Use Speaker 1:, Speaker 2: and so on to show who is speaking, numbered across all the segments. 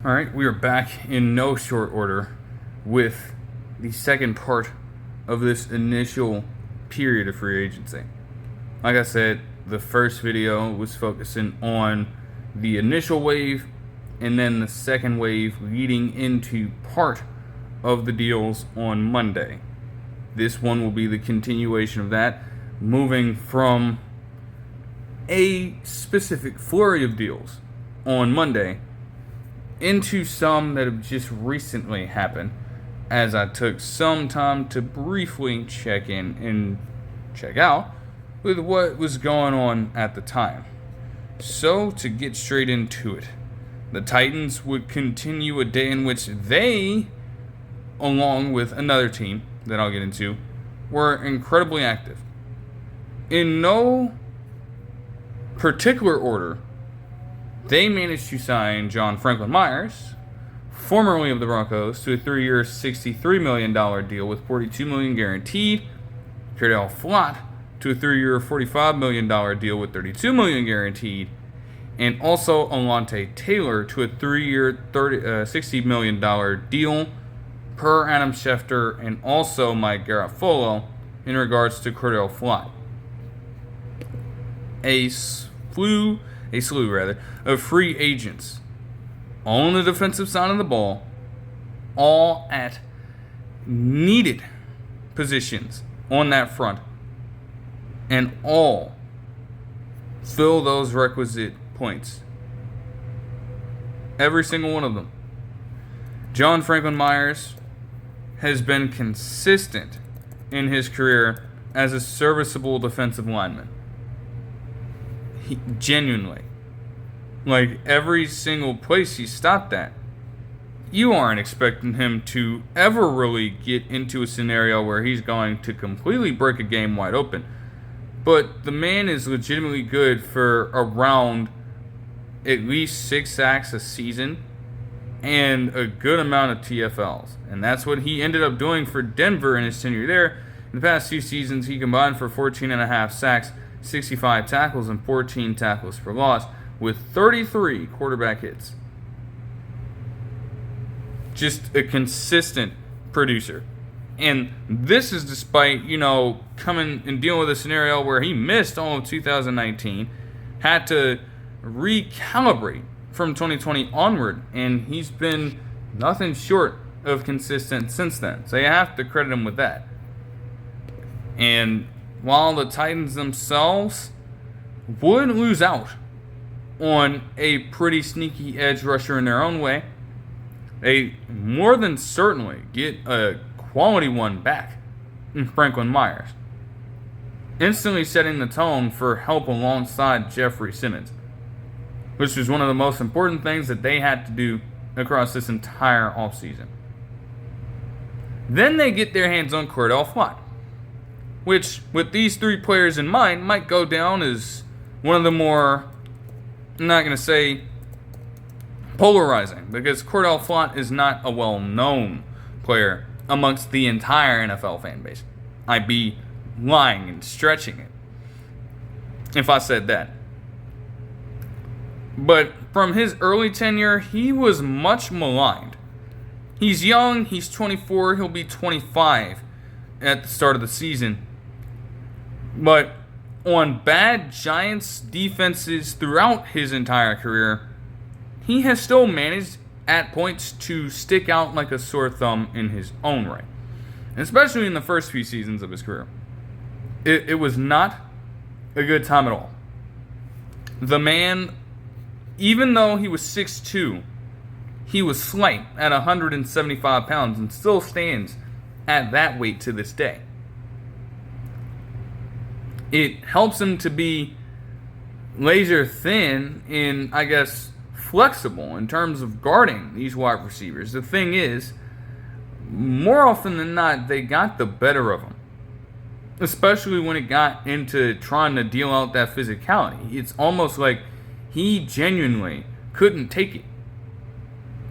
Speaker 1: All right, we are back in no short order with the second part of this initial period of free agency. Like I said, the first video was focusing on the initial wave and then the second wave leading into part of the deals on Monday. This one will be the continuation of that, moving from a specific flurry of deals on Monday into some that have just recently happened, as I took some time to briefly check in and check out with what was going on at the time. So, to get straight into it, the Titans would continue a day in which they, along with another team that I'll get into, were incredibly active. In no particular order, they managed to sign John Franklin Myers, formerly of the Broncos, to a 3-year, $63 million deal with $42 million guaranteed. Cordell Flott to a 3-year, $45 million deal with $32 million guaranteed. And also Alontae Taylor to a 3-year, $60 million deal per Adam Schefter and also Mike Garafolo in regards to Cordell Flott. A slew of free agents on the defensive side of the ball, all at needed positions on that front, and all fill those requisite points. Every single one of them. John Franklin Myers has been consistent in his career as a serviceable defensive lineman. Genuinely. Like, every single place he stopped at, you aren't expecting him to ever really get into a scenario where he's going to completely break a game wide open. But the man is legitimately good for around at least 6 sacks a season and a good amount of TFLs. And that's what he ended up doing for Denver in his tenure there. In the past 2 seasons, he combined for 14.5 sacks, 65 tackles, and 14 tackles for loss, with 33 quarterback hits. Just a consistent producer. And this is despite, coming and dealing with a scenario where he missed all of 2019, had to recalibrate from 2020 onward, and he's been nothing short of consistent since then. So you have to credit him with that. And while the Titans themselves would lose out on a pretty sneaky edge rusher in their own way, they more than certainly get a quality one back in Franklin Myers, instantly setting the tone for help alongside Jeffrey Simmons, which was one of the most important things that they had to do across this entire offseason. Then they get their hands on Cordell Flott, which, with these 3 players in mind, might go down as one of the more, I'm not going to say polarizing, because Cordell Flott is not a well-known player amongst the entire NFL fan base. I'd be lying and stretching it if I said that. But from his early tenure, he was much maligned. He's young, he's 24, he'll be 25 at the start of the season. But on bad Giants defenses throughout his entire career, he has still managed at points to stick out like a sore thumb in his own right. Especially in the first few seasons of his career. It was not a good time at all. The man, even though he was 6'2", he was slight at 175 pounds and still stands at that weight to this day. It helps him to be laser thin and, I guess, flexible in terms of guarding these wide receivers. The thing is, more often than not, they got the better of him, especially when it got into trying to deal out that physicality. It's almost like he genuinely couldn't take it.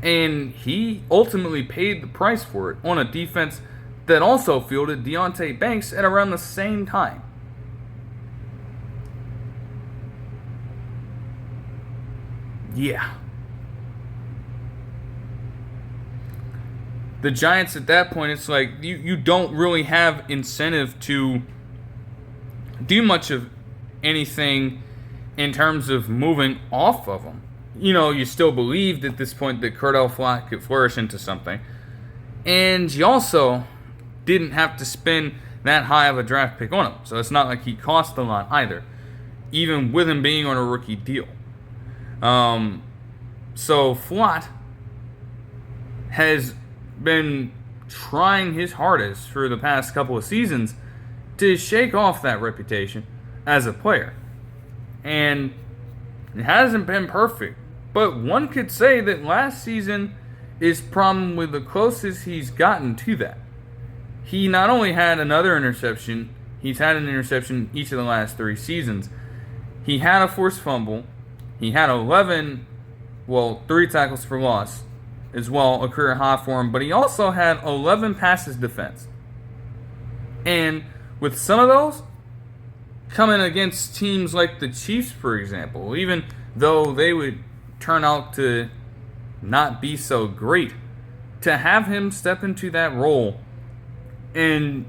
Speaker 1: And he ultimately paid the price for it on a defense that also fielded Deonte Banks at around the same time. Yeah. the Giants at that point, it's like you don't really have incentive to do much of anything in terms of moving off of them. You still believed at this point that Cordell Flott could flourish into something. And you also didn't have to spend that high of a draft pick on him. So it's not like he cost a lot either, even with him being on a rookie deal. So Flott has been trying his hardest for the past couple of seasons to shake off that reputation as a player. And it hasn't been perfect. But one could say that last season is probably the closest he's gotten to that. He not only had another interception, he's had an interception each of the last 3 seasons. He had a forced fumble. He had 3 tackles for loss as well, a career high for him. But he also had 11 passes defense. And with some of those coming against teams like the Chiefs, for example, even though they would turn out to not be so great, to have him step into that role and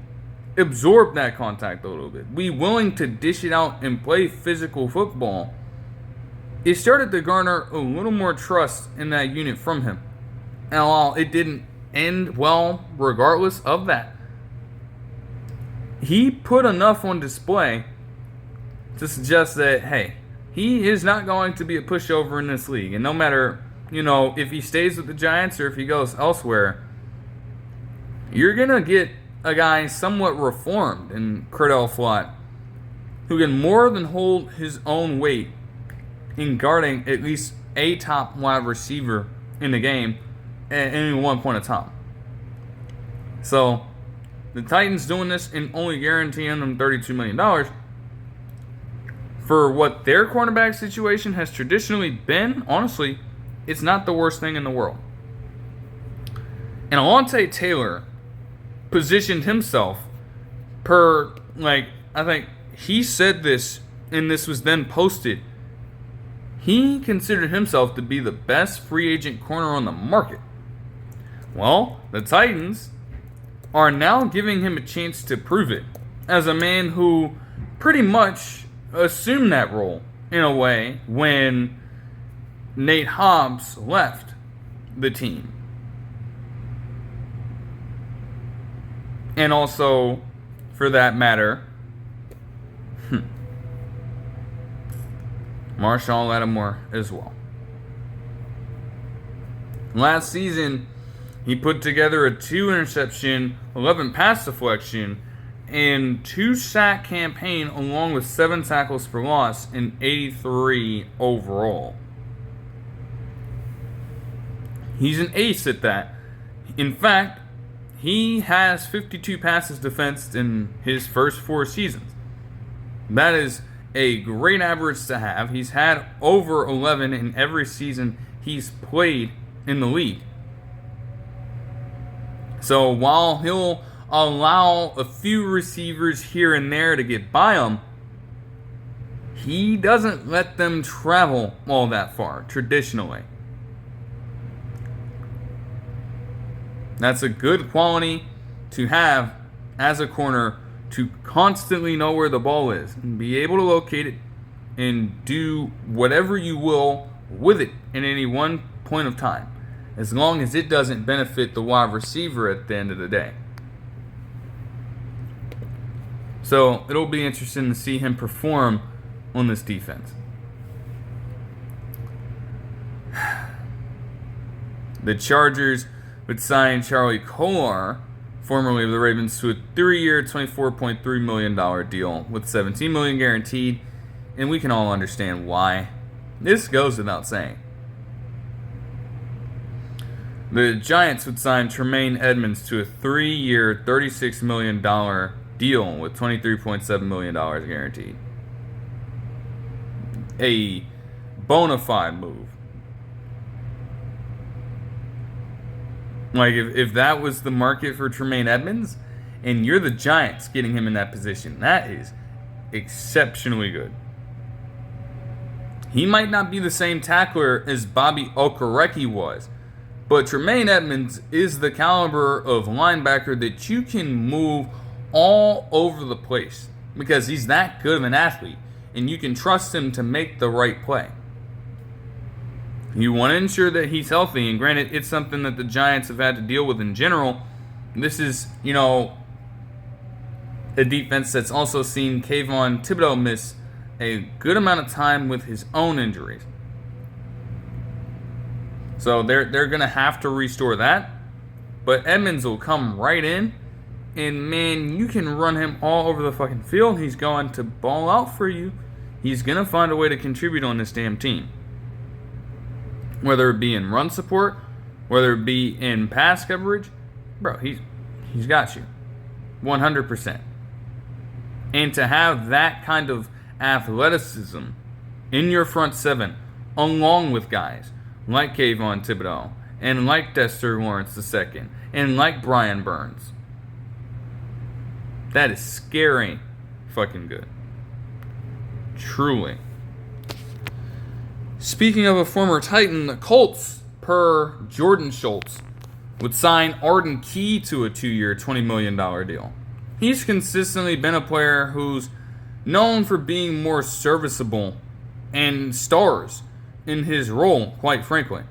Speaker 1: absorb that contact a little bit, be willing to dish it out and play physical football, it started to garner a little more trust in that unit from him. And while it didn't end well regardless of that, he put enough on display to suggest that, hey, he is not going to be a pushover in this league. And no matter, if he stays with the Giants or if he goes elsewhere, you're going to get a guy somewhat reformed in Cordell Flott who can more than hold his own weight in guarding at least a top wide receiver in the game at any one point of time. So the Titans doing this and only guaranteeing them $32 million for what their cornerback situation has traditionally been, honestly, it's not the worst thing in the world. And Alontae Taylor positioned himself I think he said this, and this was then posted. He considered himself to be the best free agent corner on the market. Well, the Titans are now giving him a chance to prove it as a man who pretty much assumed that role in a way when Nate Hobbs left the team. And also, for that matter, Marshawn Lattimore as well. Last season, he put together a 2-interception, 11 pass deflection, and 2-sack campaign along with 7 tackles for loss and 83 overall. He's an ace at that. In fact, he has 52 passes defensed in his first 4 seasons. That is a great average to have. He's had over 11 in every season he's played in the league. So while he'll allow a few receivers here and there to get by him, he doesn't let them travel all that far, traditionally. That's a good quality to have as a corner, to constantly know where the ball is and be able to locate it and do whatever you will with it in any one point of time, as long as it doesn't benefit the wide receiver at the end of the day. So it'll be interesting to see him perform on this defense. The Chargers would sign Charlie Kolar, formerly of the Ravens, to a 3-year, $24.3 million deal with $17 million guaranteed, and we can all understand why. This goes without saying. The Giants would sign Tremaine Edmonds to a 3-year, $36 million deal with $23.7 million guaranteed. A bona fide move. Like, if that was the market for Tremaine Edmonds, and you're the Giants getting him in that position, that is exceptionally good. He might not be the same tackler as Bobby Okereke was, But Tremaine Edmunds is the caliber of linebacker that you can move all over the place because he's that good of an athlete, and you can trust him to make the right play. You want to ensure that he's healthy, and granted, it's something that the Giants have had to deal with in general. This is, a defense that's also seen Kayvon Thibodeaux miss a good amount of time with his own injuries. So they're going to have to restore that. But Edmunds will come right in, and man, you can run him all over the fucking field. He's going to ball out for you. He's going to find a way to contribute on this damn team. Whether it be in run support, whether it be in pass coverage, bro, he's got you. 100%. And to have that kind of athleticism in your front seven, along with guys like Kayvon Thibodeaux, and like Dexter Lawrence II, and like Brian Burns, that is scary fucking good. Truly. Speaking of a former Titan, the Colts, per Jordan Schultz, would sign Arden Key to a 2-year, $20 million deal. He's consistently been a player who's known for being more serviceable and stars in his role, quite frankly.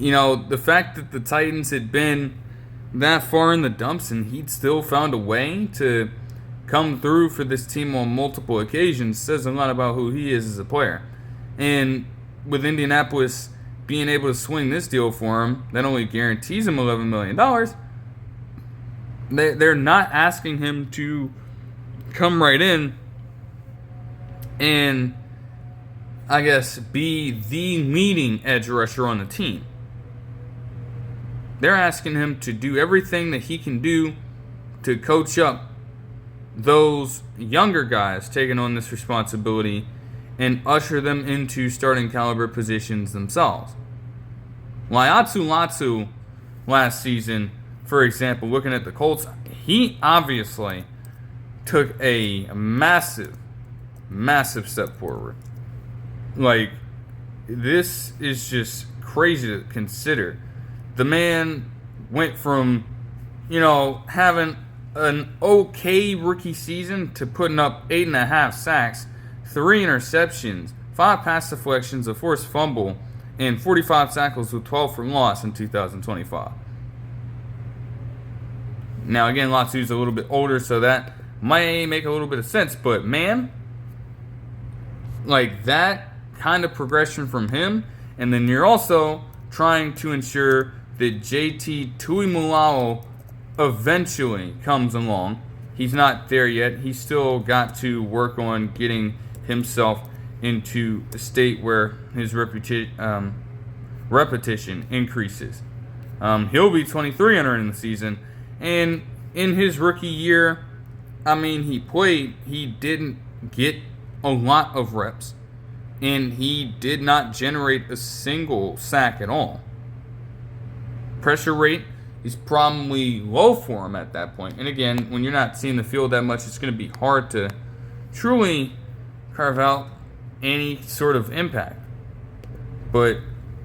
Speaker 1: The fact that the Titans had been that far in the dumps and he'd still found a way to come through for this team on multiple occasions says a lot about who he is as a player. And with Indianapolis being able to swing this deal for him, that only guarantees him $11 million, they're not asking him to come right in and, I guess, be the leading edge rusher on the team. They're asking him to do everything that he can do to coach up those younger guys taking on this responsibility and usher them into starting caliber positions themselves. Laiatu Latu last season, for example, looking at the Colts, he obviously took a massive step forward. This is just crazy to consider. The man went from, having an okay rookie season to putting up 8.5 sacks, 3 interceptions, 5 pass deflections, a forced fumble, and 45 tackles with 12 for loss in 2025. Now, again, Latu's a little bit older, so that might make a little bit of sense, but man, that kind of progression from him, and then you're also trying to ensure that JT Tuimoloau eventually comes along. He's not there yet. He's still got to work on getting himself into a state where his repetition increases. He'll be 23 entering the season, and in his rookie year, he played. He didn't get a lot of reps, and he did not generate a single sack at all. Pressure rate is probably low for him at that point. And again, when you're not seeing the field that much, it's going to be hard to truly carve out any sort of impact. But,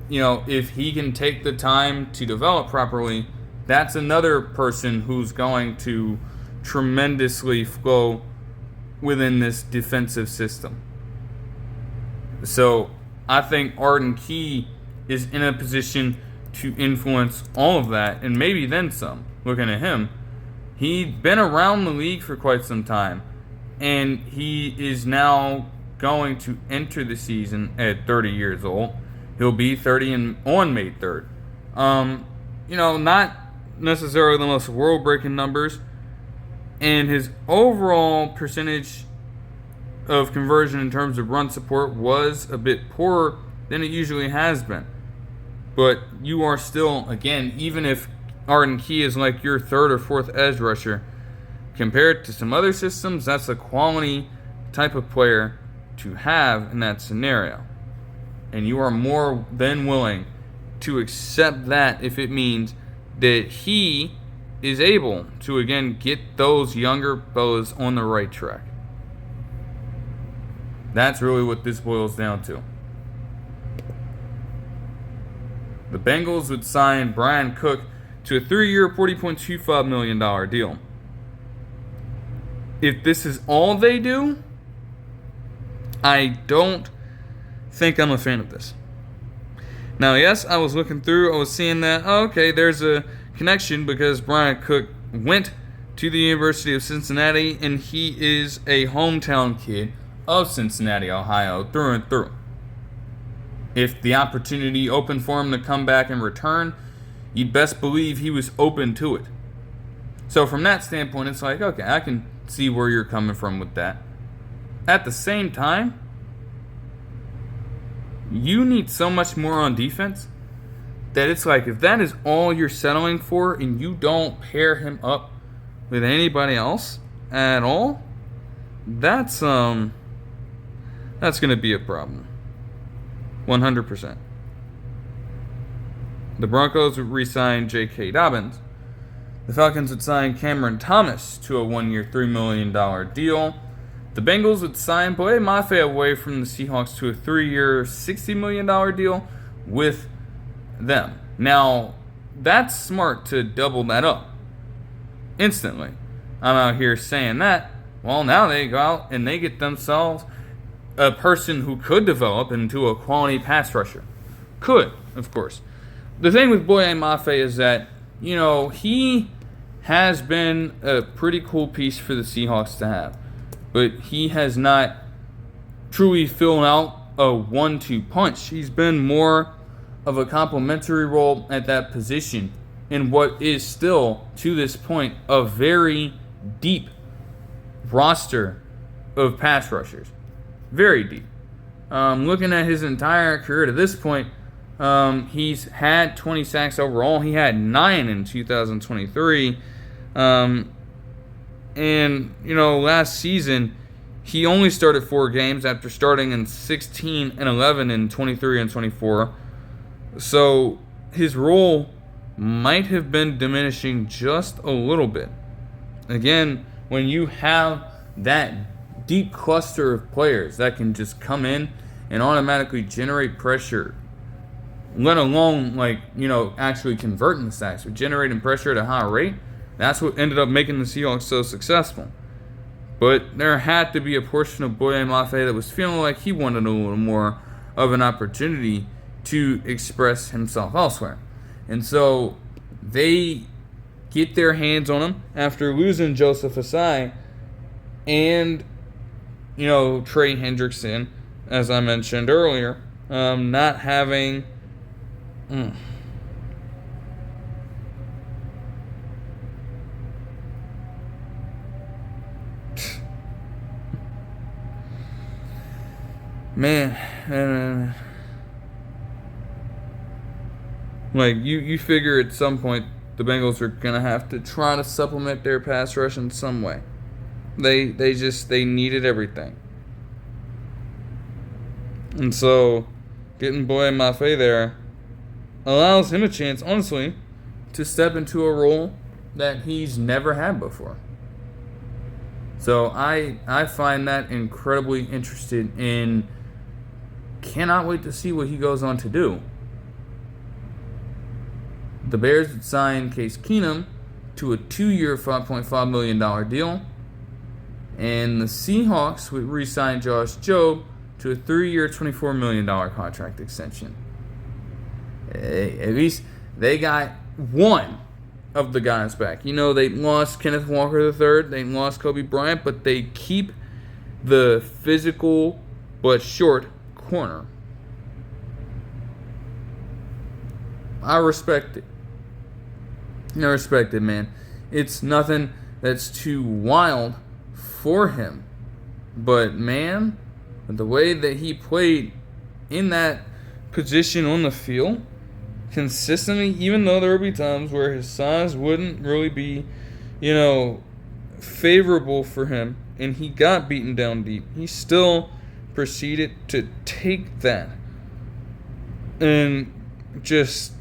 Speaker 1: if he can take the time to develop properly, that's another person who's going to tremendously flow within this defensive system. So I think Arden Key is in a position to influence all of that, and maybe then some. Looking at him, he'd been around the league for quite some time, and he is now going to enter the season at 30 years old. He'll be 30 on May 3rd. Not necessarily the most world-breaking numbers, and his overall percentage of conversion in terms of run support was a bit poorer than it usually has been. But you are still, again, even if Arden Key is like your third or fourth edge rusher, compared to some other systems, that's a quality type of player to have in that scenario. And you are more than willing to accept that if it means that he is able to, again, get those younger fellas on the right track. That's really what this boils down to. The Bengals would sign Brian Cook to a 3-year, $40.25 million deal. If this is all they do, I don't think I'm a fan of this. Now, yes, I was looking through, I was seeing that, okay, there's a connection because Brian Cook went to the University of Cincinnati, and he is a hometown kid of Cincinnati, Ohio, through and through. If the opportunity opened for him to come back and return, you'd best believe he was open to it. So from that standpoint, it's like, okay, I can see where you're coming from with that. At the same time, you need so much more on defense that it's like, if that is all you're settling for and you don't pair him up with anybody else at all, that's going to be a problem. 100%. The Broncos would re-sign J.K. Dobbins. The Falcons would sign Cameron Thomas to a 1-year, $3 million deal. The Bengals would sign Mafe away from the Seahawks to a 3-year, $60 million deal with them. Now, that's smart to double that up instantly. I'm out here saying that. Well, now they go out and they get themselves a person who could develop into a quality pass rusher. Could, of course. The thing with Mafe is that, he has been a pretty cool piece for the Seahawks to have. But he has not truly filled out a 1-2 punch. He's been more of a complementary role at that position in what is still, to this point, a very deep roster of pass rushers. Very deep. Looking at his entire career to this point, he's had 20 sacks overall. He had 9 in 2023. And, last season, he only started 4 games after starting in 16 and 11 in 23 and 24. So his role might have been diminishing just a little bit. Again, when you have that deep cluster of players that can just come in and automatically generate pressure, let alone actually converting the sacks or generating pressure at a high rate, that's what ended up making the Seahawks so successful. But there had to be a portion of Mafe that was feeling like he wanted a little more of an opportunity to express himself elsewhere. And so they get their hands on him after losing Joseph Asai and, Trey Hendrickson, as I mentioned earlier, not having... Man, you figure at some point the Bengals are gonna have to try to supplement their pass rush in some way. They needed everything, and so getting Mafe there allows him a chance, honestly, to step into a role that he's never had before. So I find that incredibly interesting and cannot wait to see what he goes on to do. The Bears would sign Case Keenum to a 2-year, $5.5 million deal. And the Seahawks would re-sign Josh Jobe to a 3-year, $24 million contract extension. At least they got one of the guys back. They lost Kenneth Walker III, they lost Kobe Bryant, but they keep the physical but short corner. I respect it. Man. It's nothing that's too wild for him. But, man, the way that he played in that position on the field consistently, even though there would be times where his size wouldn't really be, favorable for him, and he got beaten down deep, he still proceeded to take that and just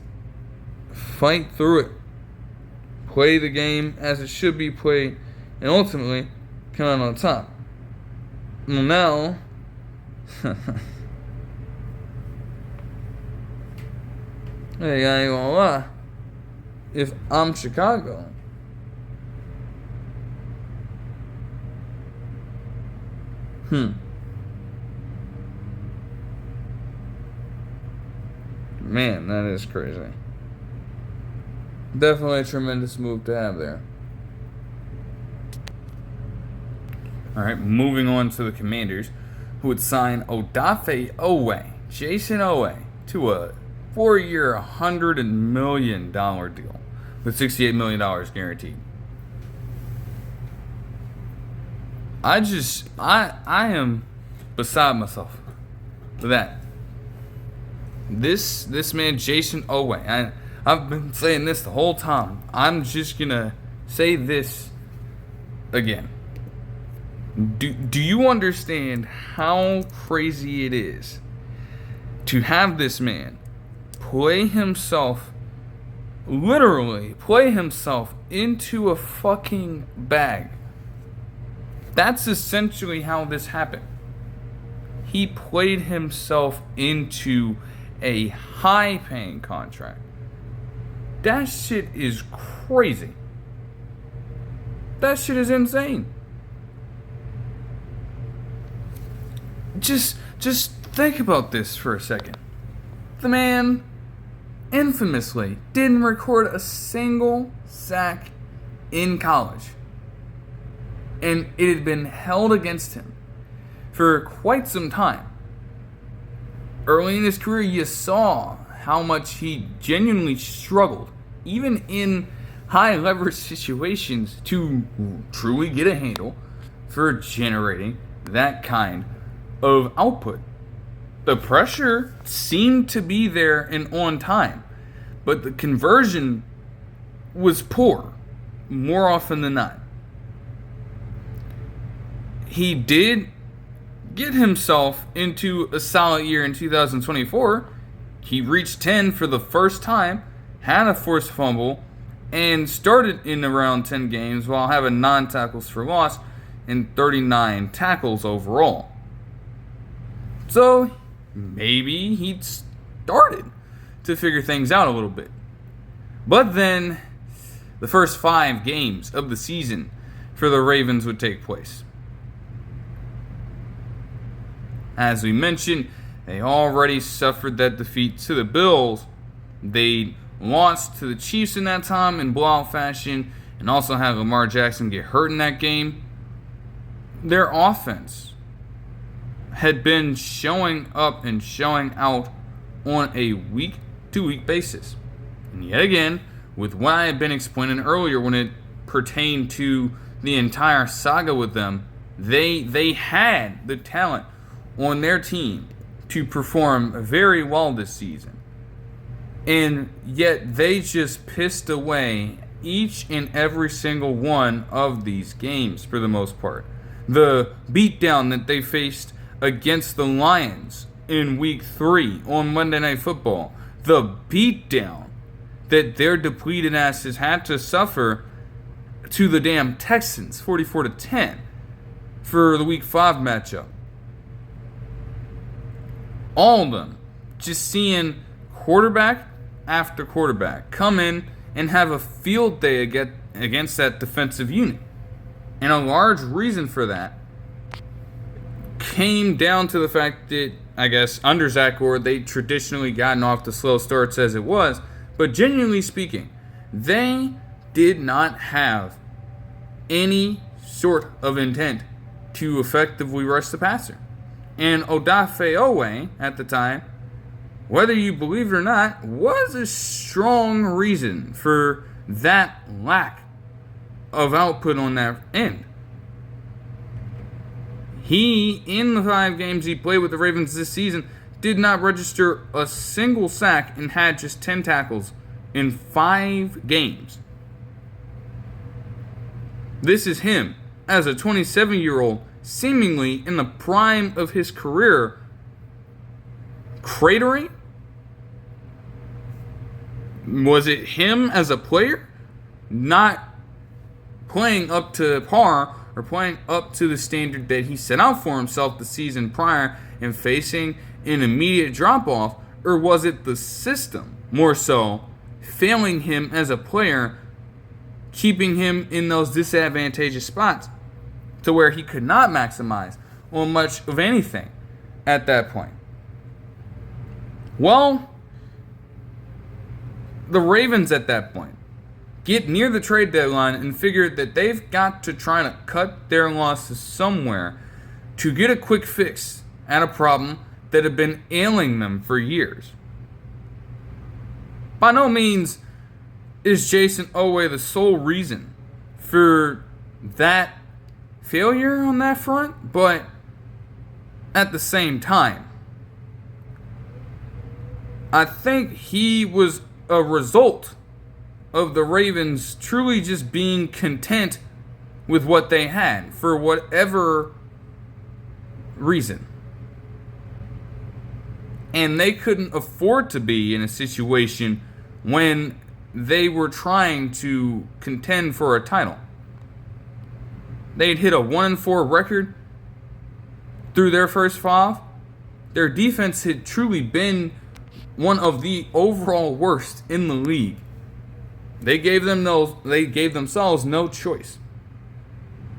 Speaker 1: fight through it, play the game as it should be played, and ultimately come out on top. Well, now Hey, I ain't gonna lie. If I'm Chicago, man, that is crazy. Definitely a tremendous move to have there. Alright, moving on to the Commanders, who would sign Oweh, Jason Oweh, to a 4-year, $100 million deal with $68 million guaranteed. I am beside myself with that. This man, Jason Oweh, I've been saying this the whole time. I'm just gonna say this again. Do you understand how crazy it is to have this man literally play himself into a fucking bag? That's essentially how this happened. He played himself into a high-paying contract. That shit is crazy. That shit is insane. Just think about this for a second. The man infamously didn't record a single sack in college. And it had been held against him for quite some time. Early in his career, you saw how much he genuinely struggled, even in high leverage situations, to truly get a handle for generating that kind of output. The pressure seemed to be there and on time, but the conversion was poor more often than not. He did get himself into a solid year in 2024. He reached 10 for the first time, had a forced fumble, and started in around 10 games while having 9 tackles for loss and 39 tackles overall. So maybe he'd started to figure things out a little bit. But then the first 5 games of the season for the Ravens would take place. As we mentioned, they already suffered that defeat to the Bills. They lost to the Chiefs in that time in blowout fashion, and also had Lamar Jackson get hurt in that game. Their offense had been showing up and showing out on a week-to-week basis. And yet again, with what I had been explaining earlier when it pertained to the entire saga with them, they had the talent on their team to perform very well this season. And yet they just pissed away each and every single one of these games for the most part. The beatdown that they faced against the Lions in week 3 on Monday Night Football. The beatdown that their depleted asses had to suffer to the damn Texans, 44-10, for the week 5 matchup. All of them just seeing quarterback after quarterback come in and have a field day against that defensive unit. And a large reason for that came down to the fact that, I guess, under Zach Orr, they traditionally gotten off the slow starts as it was. But genuinely speaking, they did not have any sort of intent to effectively rush the passer. And Oweh at the time, whether you believe it or not, was a strong reason for that lack of output on that end. He, in the 5 games he played with the Ravens this season, did not register a single sack and had just 10 tackles in 5 games. This is him, as a 27-year-old, seemingly in the prime of his career, cratering? Was it him as a player not playing up to par or playing up to the standard that he set out for himself the season prior and facing an immediate drop-off? Or was it the system more so, failing him as a player, keeping him in those disadvantageous spots to where he could not maximize on much of anything at that point. Well, the Ravens at that point get near the trade deadline and figure that they've got to try to cut their losses somewhere to get a quick fix at a problem that had been ailing them for years. By no means is Jason Oweh the sole reason for that failure on that front, but at the same time, I think he was a result of the Ravens truly just being content with what they had for whatever reason. And they couldn't afford to be in a situation when they were trying to contend for a title. They'd hit a 1-4 record through their first 5. Their defense had truly been one of the overall worst in the league. They gave themselves no choice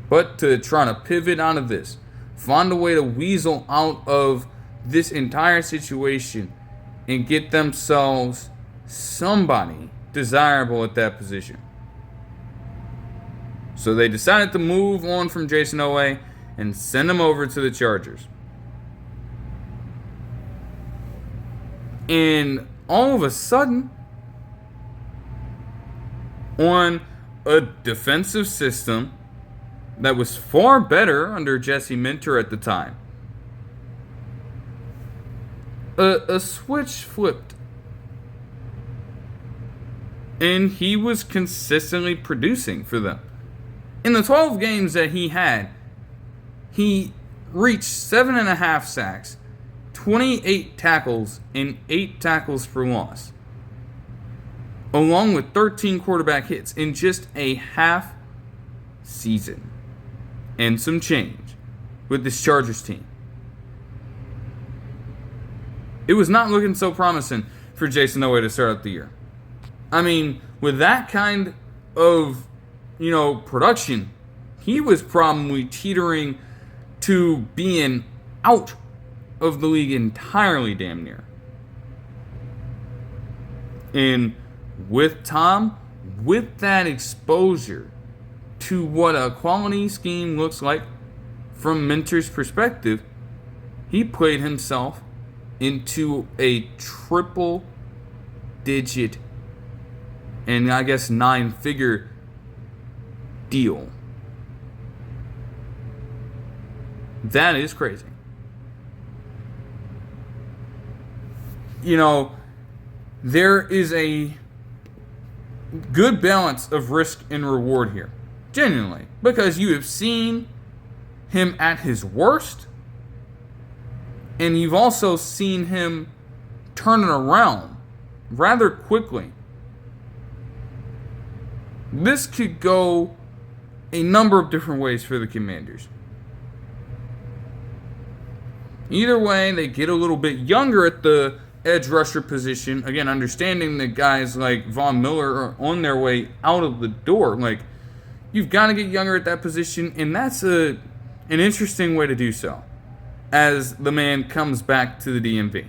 Speaker 1: but to try to pivot out of this, find a way to weasel out of this entire situation and get themselves somebody desirable at that position. So they decided to move on from Jason Oweh and send him over to the Chargers. And all of a sudden, on a defensive system that was far better under Jesse Minter at the time, a switch flipped. And he was consistently producing for them. In the 12 games that he had, he reached 7.5 sacks, 28 tackles, and 8 tackles for loss, along with 13 quarterback hits in just a half season and some change with this Chargers team. It was not looking so promising for Jason Oweh to start out the year. I mean, with that kind of, production, he was probably teetering to being out of the league entirely, damn near. And with Tom, with that exposure to what a quality scheme looks like from Minter's perspective, he played himself into a triple digit and I guess 9-figure deal. That is crazy. There is a good balance of risk and reward here. Genuinely. Because you have seen him at his worst, and you've also seen him turn it around rather quickly. This could go a number of different ways for the Commanders. Either way, they get a little bit younger at the edge rusher position. Again, understanding that guys like Von Miller are on their way out of the door. You've got to get younger at that position, and that's an interesting way to do so as the man comes back to the DMV.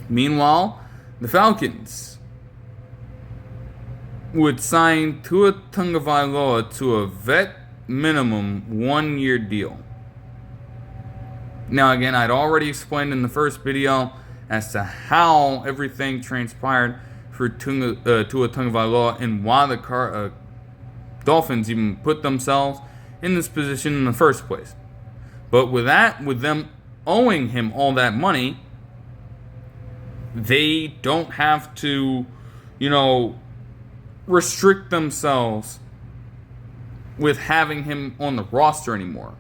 Speaker 1: Meanwhile, the Falcons would sign Tua Tagovailoa to a vet minimum 1-year deal. Now again, I'd already explained in the first video as to how everything transpired for Tua Tagovailoa and why the Dolphins even put themselves in this position in the first place. But with them owing him all that money, they don't have to, restrict themselves with having him on the roster anymore.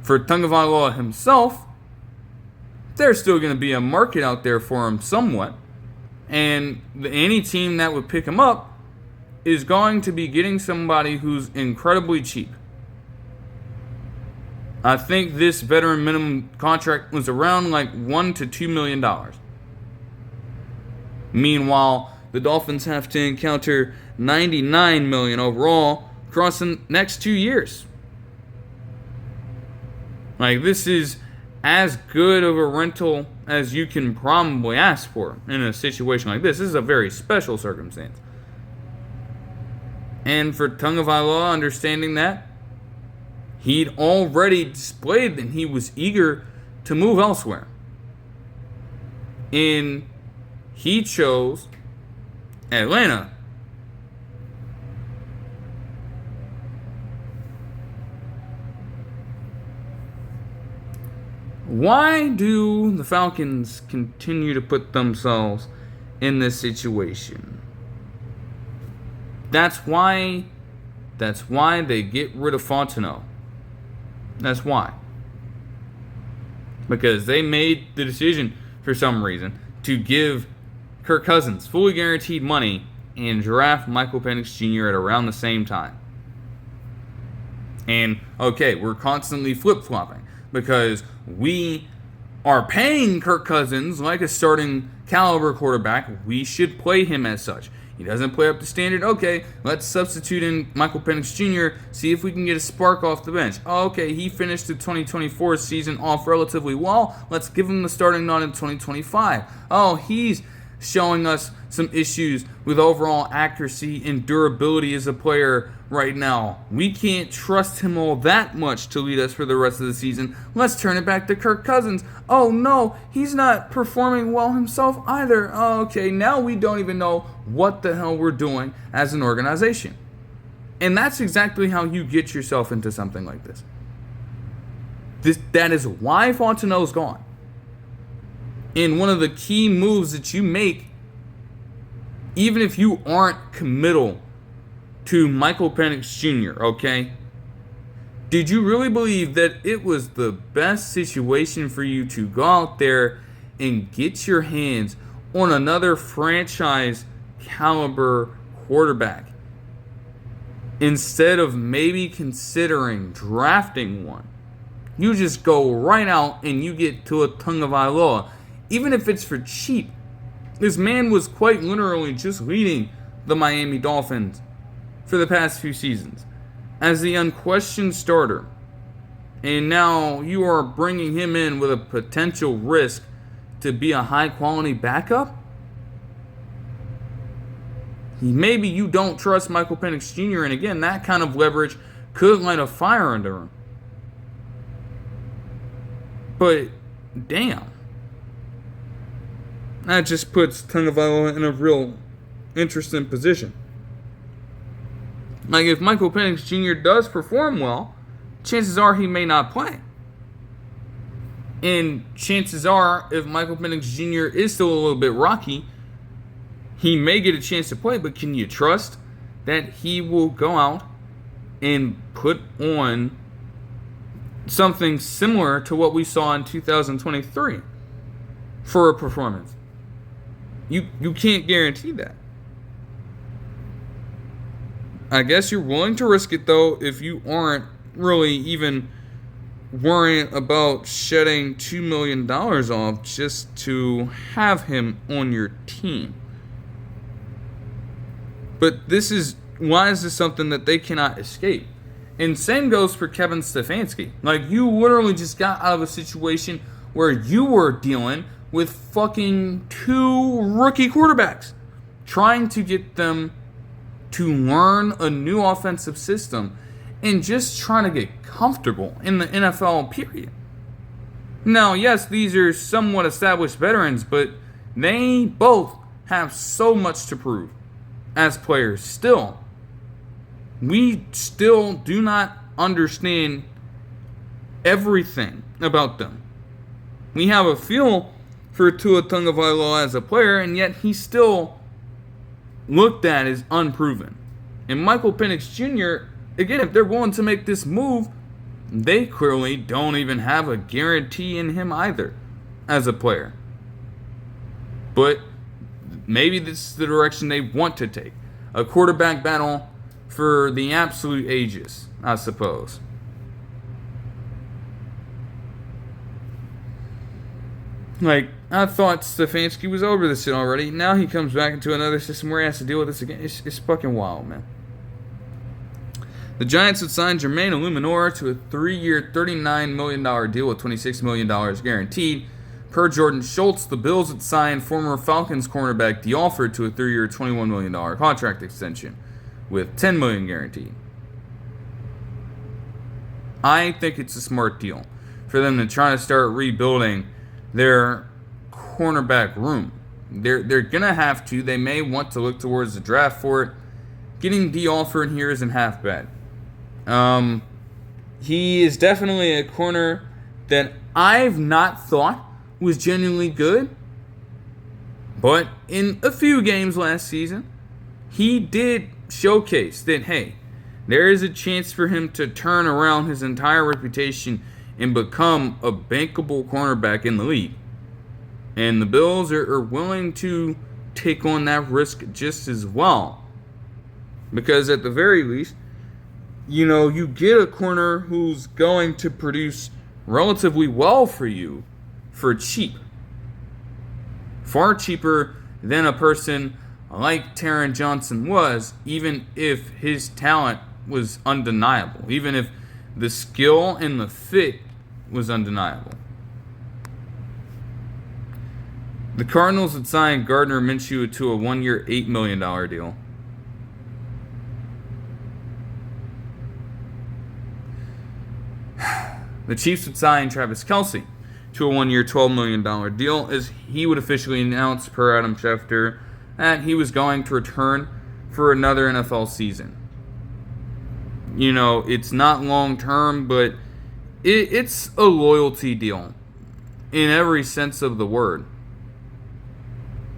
Speaker 1: For Tagovailoa himself, there's still going to be a market out there for him somewhat. And any team that would pick him up is going to be getting somebody who's incredibly cheap. I think this veteran minimum contract was around $1 to $2 million. Meanwhile, the Dolphins have to encounter $99 million overall across the next 2 years. Like, this is as good of a rental as you can probably ask for in a situation like this. This is a very special circumstance. And for Tagovailoa, understanding that, he'd already displayed that he was eager to move elsewhere. And he chose Atlanta. Why do the Falcons continue to put themselves in this situation? That's why they get rid of Fontenot. That's why. Because they made the decision, for some reason, to give Kirk Cousins fully guaranteed money and draft Michael Penix Jr. at around the same time. And, okay, we're constantly flip-flopping because we are paying Kirk Cousins like a starting caliber quarterback. We should play him as such. He doesn't play up to standard. Okay, let's substitute in Michael Penix Jr., see if we can get a spark off the bench. Oh, okay, he finished the 2024 season off relatively well. Let's give him the starting nod in 2025. Oh, he's showing us some issues with overall accuracy and durability as a player right now. We can't trust him all that much to lead us for the rest of the season. Let's turn it back to Kirk Cousins. Oh no, he's not performing well himself either. Oh, okay, now we don't even know what the hell we're doing as an organization. And that's exactly how you get yourself into something like this. That is why Fontenot's gone. And one of the key moves that you make, even if you aren't committal to Michael Penix Jr., okay? Did you really believe that it was the best situation for you to go out there and get your hands on another franchise caliber quarterback instead of maybe considering drafting one? You just go right out and you get Tua Tagovailoa, even if it's for cheap. This man was quite literally just leading the Miami Dolphins for the past few seasons as the unquestioned starter. And now you are bringing him in with a potential risk to be a high-quality backup? Maybe you don't trust Michael Penix Jr., and again, that kind of leverage could light a fire under him. But, damn. That just puts Tagovailoa in a real interesting position. Like, if Michael Penix Jr. does perform well, chances are he may not play. And chances are, if Michael Penix Jr. is still a little bit rocky, he may get a chance to play, but can you trust that he will go out and put on something similar to what we saw in 2023 for a performance? You can't guarantee that. I guess you're willing to risk it, though, if you aren't really even worrying about shedding $2 million off just to have him on your team. But why is this something that they cannot escape? And same goes for Kevin Stefanski. Like, you literally just got out of a situation where you were dealing with fucking 2 rookie quarterbacks, trying to get them to learn a new offensive system and just trying to get comfortable in the NFL period. Now, yes, these are somewhat established veterans, but they both have so much to prove as players still. We still do not understand everything about them. We have a feel for Tua Tagovailoa as a player, and yet he's still looked at as unproven. And Michael Penix Jr., again, if they're willing to make this move, they clearly don't even have a guarantee in him either as a player. But maybe this is the direction they want to take. A quarterback battle for the absolute ages, I suppose. Like, I thought Stefanski was over this shit already. Now he comes back into another system where he has to deal with this again. It's fucking wild, man. The Giants would sign Jermaine Illuminor to a 3-year, $39 million deal with $26 million guaranteed. Per Jordan Schultz, the Bills would sign former Falcons cornerback D. Alford to a 3-year, $21 million contract extension with $10 million guaranteed. I think it's a smart deal for them to try to start rebuilding their cornerback room. They're gonna have to. They may want to look towards the draft for it. Getting D. Alford here isn't half bad. He is definitely a corner that I've not thought was genuinely good, but in a few games last season, he did showcase that, hey, there is a chance for him to turn around his entire reputation and become a bankable cornerback in the league. And the Bills are willing to take on that risk just as well. Because at the very least, you get a corner who's going to produce relatively well for you for cheap. Far cheaper than a person like Taron Johnson was, even if his talent was undeniable. Even if the skill and the fit was undeniable. The Cardinals had signed Gardner Minshew to a 1-year, $8 million deal. The Chiefs would sign Travis Kelce to a 1-year, $12 million deal, as he would officially announce, per Adam Schefter, that he was going to return for another NFL season. It's not long-term, but it's a loyalty deal in every sense of the word.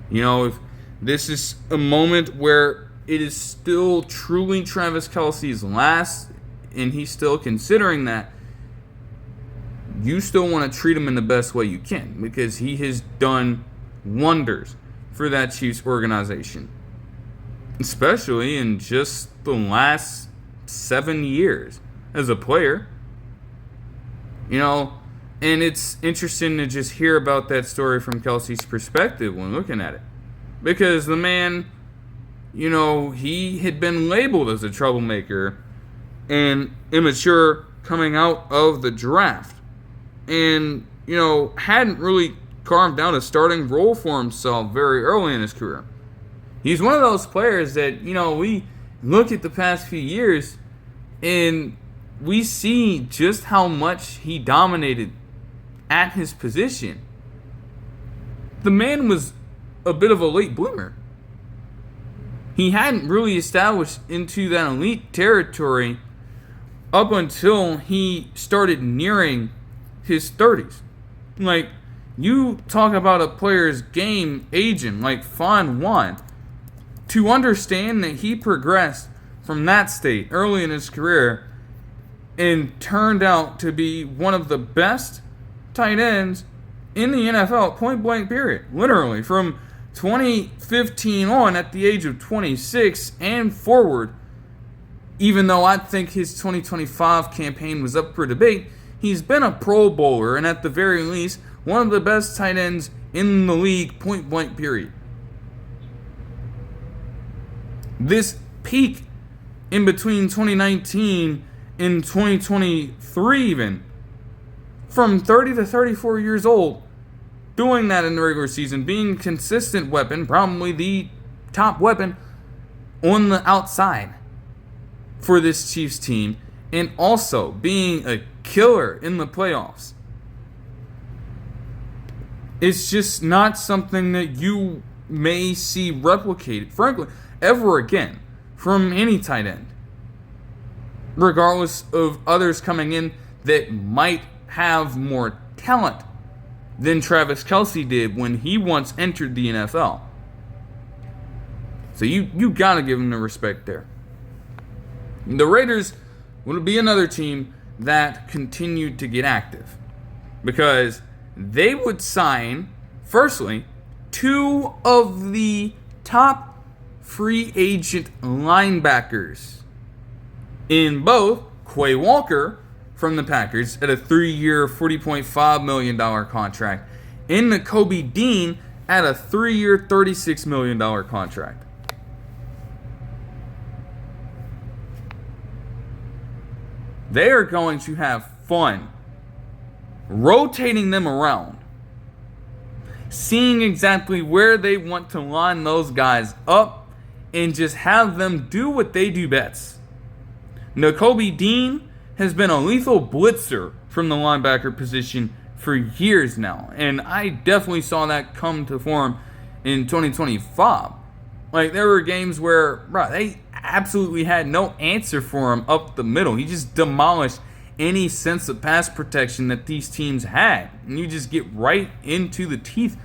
Speaker 1: If this is a moment where it is still truly Travis Kelce's last, and he's still considering that, you still want to treat him in the best way you can, because he has done wonders for that Chiefs organization, especially in just the last 7 years as a player. And it's interesting to just hear about that story from Kelce's perspective when looking at it. Because the man, he had been labeled as a troublemaker and immature coming out of the draft. And, hadn't really carved out a starting role for himself very early in his career. He's one of those players that, we look at the past few years and we see just how much he dominated at his position. The man was a bit of a late bloomer. He hadn't really established into that elite territory up until he started nearing his 30s. Like, you talk about a player's game aging, like fine wine, to understand that he progressed from that state early in his career and turned out to be one of the best tight ends in the NFL, point blank period. Literally, from 2015 on, at the age of 26 and forward, even though I think his 2025 campaign was up for debate, he's been a Pro Bowler and at the very least, one of the best tight ends in the league, point blank period. This peak in between 2019 and 2023 even, from 30 to 34 years old, doing that in the regular season, being a consistent weapon, probably the top weapon on the outside for this Chiefs team, and also being a killer in the playoffs. It's just not something that you may see replicated, frankly, ever again from any tight end, regardless of others coming in that might have more talent than Travis Kelce did when he once entered the NFL. So you gotta give him the respect there. The Raiders would be another team that continued to get active, because they would sign, firstly, two of the top free agent linebackers in both Quay Walker from the Packers at a 3-year, $40.5 million contract, in Nakobe Dean at a 3-year, $36 million contract. They are going to have fun rotating them around, seeing exactly where they want to line those guys up, and just have them do what they do best. Nakobe Dean has been a lethal blitzer from the linebacker position for years now, and I definitely saw that come to form in 2025. Like, there were games where, bro, they absolutely had no answer for him up the middle. He just demolished any sense of pass protection that these teams had, and you just get right into the teeth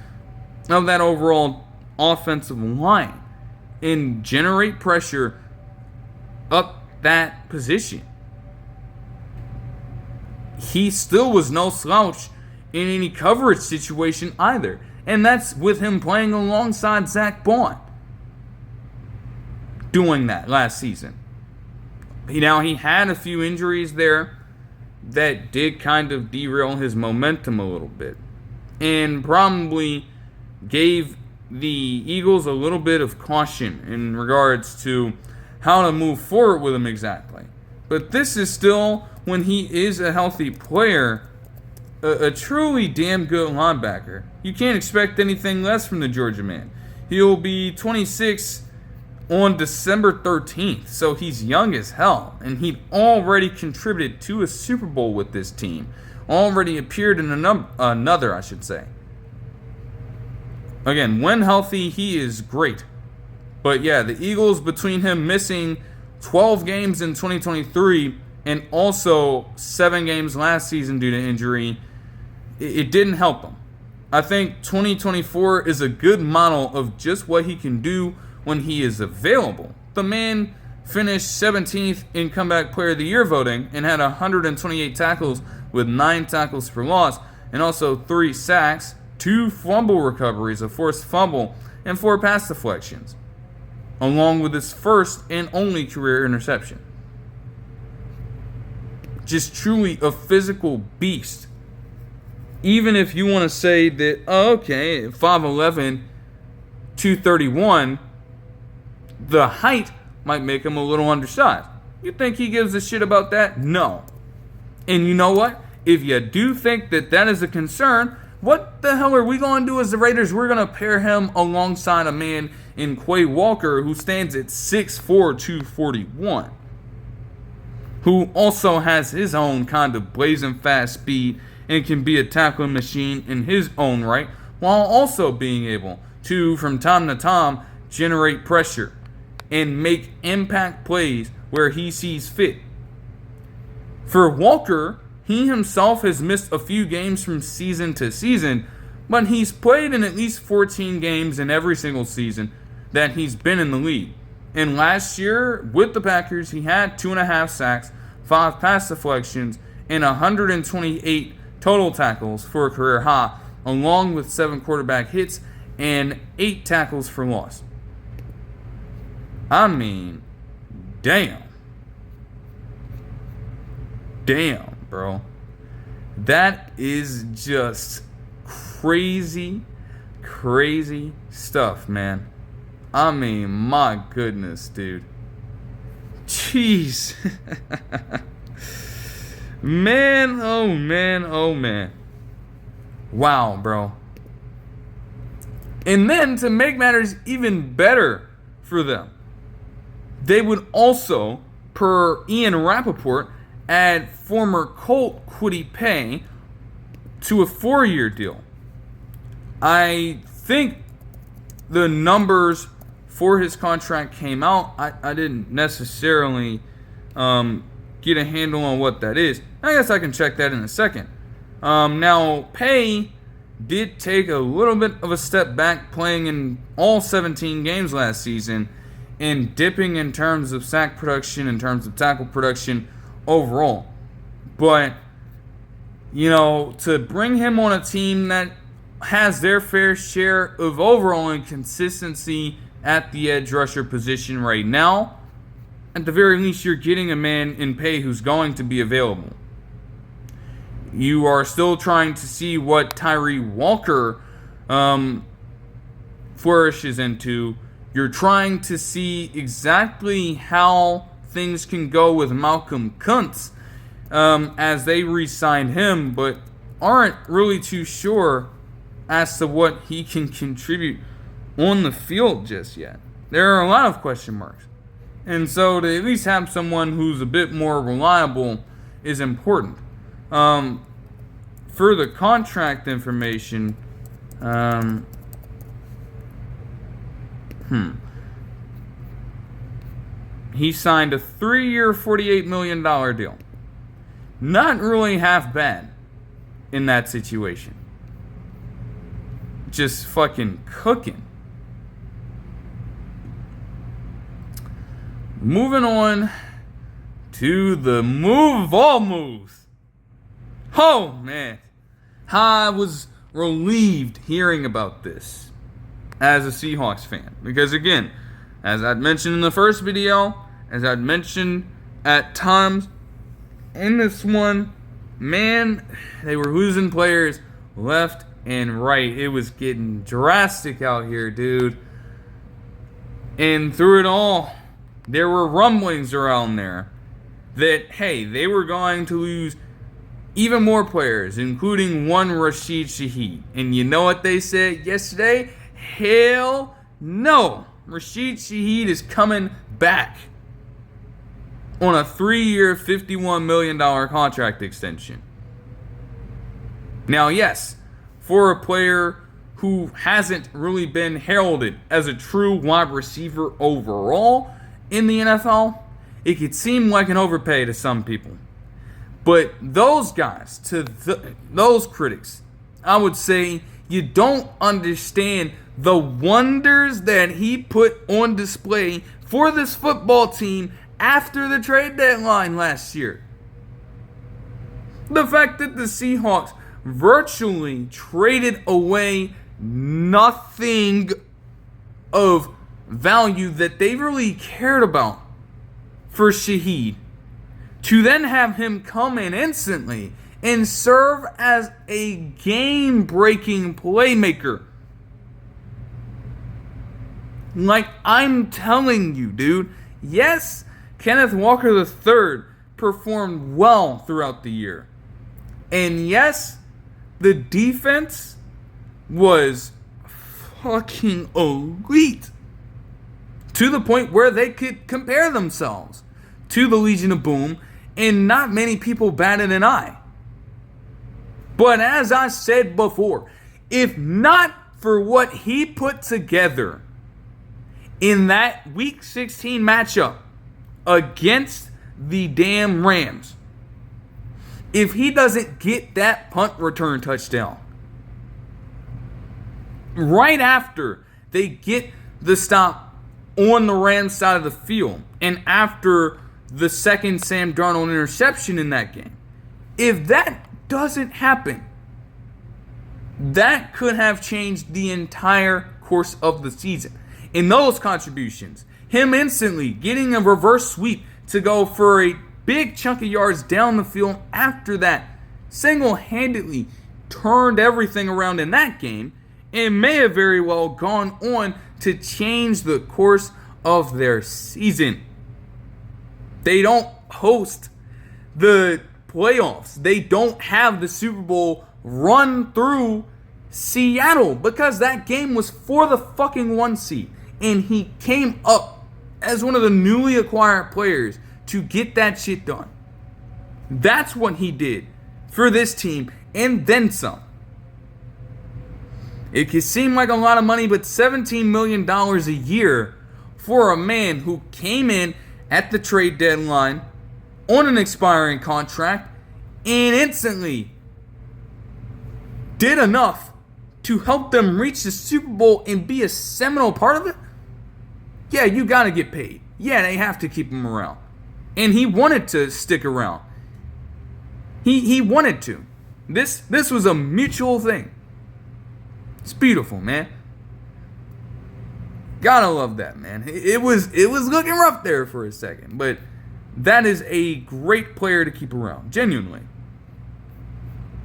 Speaker 1: of that overall offensive line and generate pressure up that position. He still was no slouch in any coverage situation either, and that's with him playing alongside Zach Bond doing that last season. Now, he had a few injuries there that did kind of derail his momentum a little bit, and probably gave the Eagles a little bit of caution in regards to how to move forward with him exactly. But this is still, when he is a healthy player, a truly damn good linebacker. You can't expect anything less from the Georgia man. He'll be 26 on December 13th, so he's young as hell, and he already contributed to a Super Bowl with this team. Already appeared in another, I should say. Again, when healthy, he is great. But yeah, the Eagles, between him missing 12 games in 2023 and also 7 games last season due to injury, it didn't help him. I think 2024 is a good model of just what he can do when he is available. The man finished 17th in Comeback Player of the Year voting and had 128 tackles with 9 tackles for loss and also 3 sacks, 2 fumble recoveries, a forced fumble, and 4 pass deflections, along with his first and only career interception. Just truly a physical beast. Even if you want to say that, oh, okay, 5'11", 231, the height might make him a little undersized. You think he gives a shit about that? No. And you know what? If you do think that that is a concern, what the hell are we going to do as the Raiders? We're going to pair him alongside a man in Quay Walker who stands at 6'4", 241. Who also has his own kind of blazing fast speed and can be a tackling machine in his own right, while also being able to, from time to time, generate pressure and make impact plays where he sees fit. For Walker, he himself has missed a few games from season to season, but he's played in at least 14 games in every single season that he's been in the league. And last year, with the Packers, he had 2.5 sacks, 5 pass deflections, and 128 total tackles for a career high, along with 7 quarterback hits and 8 tackles for loss. I mean, damn. Damn, bro. That is just crazy, crazy stuff, man. I mean, my goodness, dude. Jeez. Man, oh man, oh man. Wow, bro. And then, to make matters even better for them, they would also, per Ian Rappaport, add former Colt Kwity Paye to a 4-year deal. I think the numbers for his contract came out. I didn't necessarily get a handle on what that is. I guess I can check that in a second. Now, Paye did take a little bit of a step back, playing in all 17 games last season and dipping in terms of sack production, in terms of tackle production overall. But, you know, to bring him on a team that has their fair share of overall inconsistency at the edge rusher position right now, at the very least, you're getting a man in Paye who's going to be available. You are still trying to see what Tyree Walker flourishes into. You're trying to see exactly how things can go with Malcolm Kuntz as they re-sign him, but aren't really too sure as to what he can contribute on the field just yet. There are a lot of question marks. And so to at least have someone who's a bit more reliable is important. For the contract information, he signed a 3-year, $48 million deal. Not really half bad in that situation. Just fucking cooking. Moving on to the move of all moves. Oh, man. I was relieved hearing about this as a Seahawks fan. Because, again, as I'd mentioned in the first video, as I'd mentioned at times in this one, man, they were losing players left and right. It was getting drastic out here, dude. And through it all, there were rumblings around there that, hey, they were going to lose even more players, including one Rashid Shaheed. And you know what they said yesterday? Hell no. Rashid Shaheed is coming back on a 3-year, $51 million contract extension. Now, yes, for a player who hasn't really been heralded as a true wide receiver overall in the NFL, it could seem like an overpay to some people. But those guys, those critics, I would say you don't understand the wonders that he put on display for this football team after the trade deadline last year. The fact that the Seahawks virtually traded away nothing of value that they really cared about for Shaheed, to then have him come in instantly and serve as a game-breaking playmaker. Like, I'm telling you, dude, yes, Kenneth Walker III performed well throughout the year. And yes, the defense was fucking elite. To the point where they could compare themselves to the Legion of Boom, and not many people batted an eye. But as I said before, if not for what he put together in that Week 16 matchup against the damn Rams, if he doesn't get that punt return touchdown right after they get the stop on the Rams side of the field, and after the second Sam Darnold interception in that game, if that doesn't happen, that could have changed the entire course of the season. In those contributions, him instantly getting a reverse sweep to go for a big chunk of yards down the field after that single-handedly turned everything around in that game, and may have very well gone on to change the course of their season. They don't host the playoffs. They don't have the Super Bowl run through Seattle because that game was for the fucking 1 seed. And he came up as one of the newly acquired players to get that shit done. That's what he did for this team and then some. It can seem like a lot of money, but $17 million a year for a man who came in at the trade deadline on an expiring contract and instantly did enough to help them reach the Super Bowl and be a seminal part of it. Yeah, you got to get paid. Yeah, they have to keep him around. And he wanted to stick around. He wanted to. This was a mutual thing. It's beautiful, man. Gotta love that, man. It was looking rough there for a second, but that is a great player to keep around, genuinely.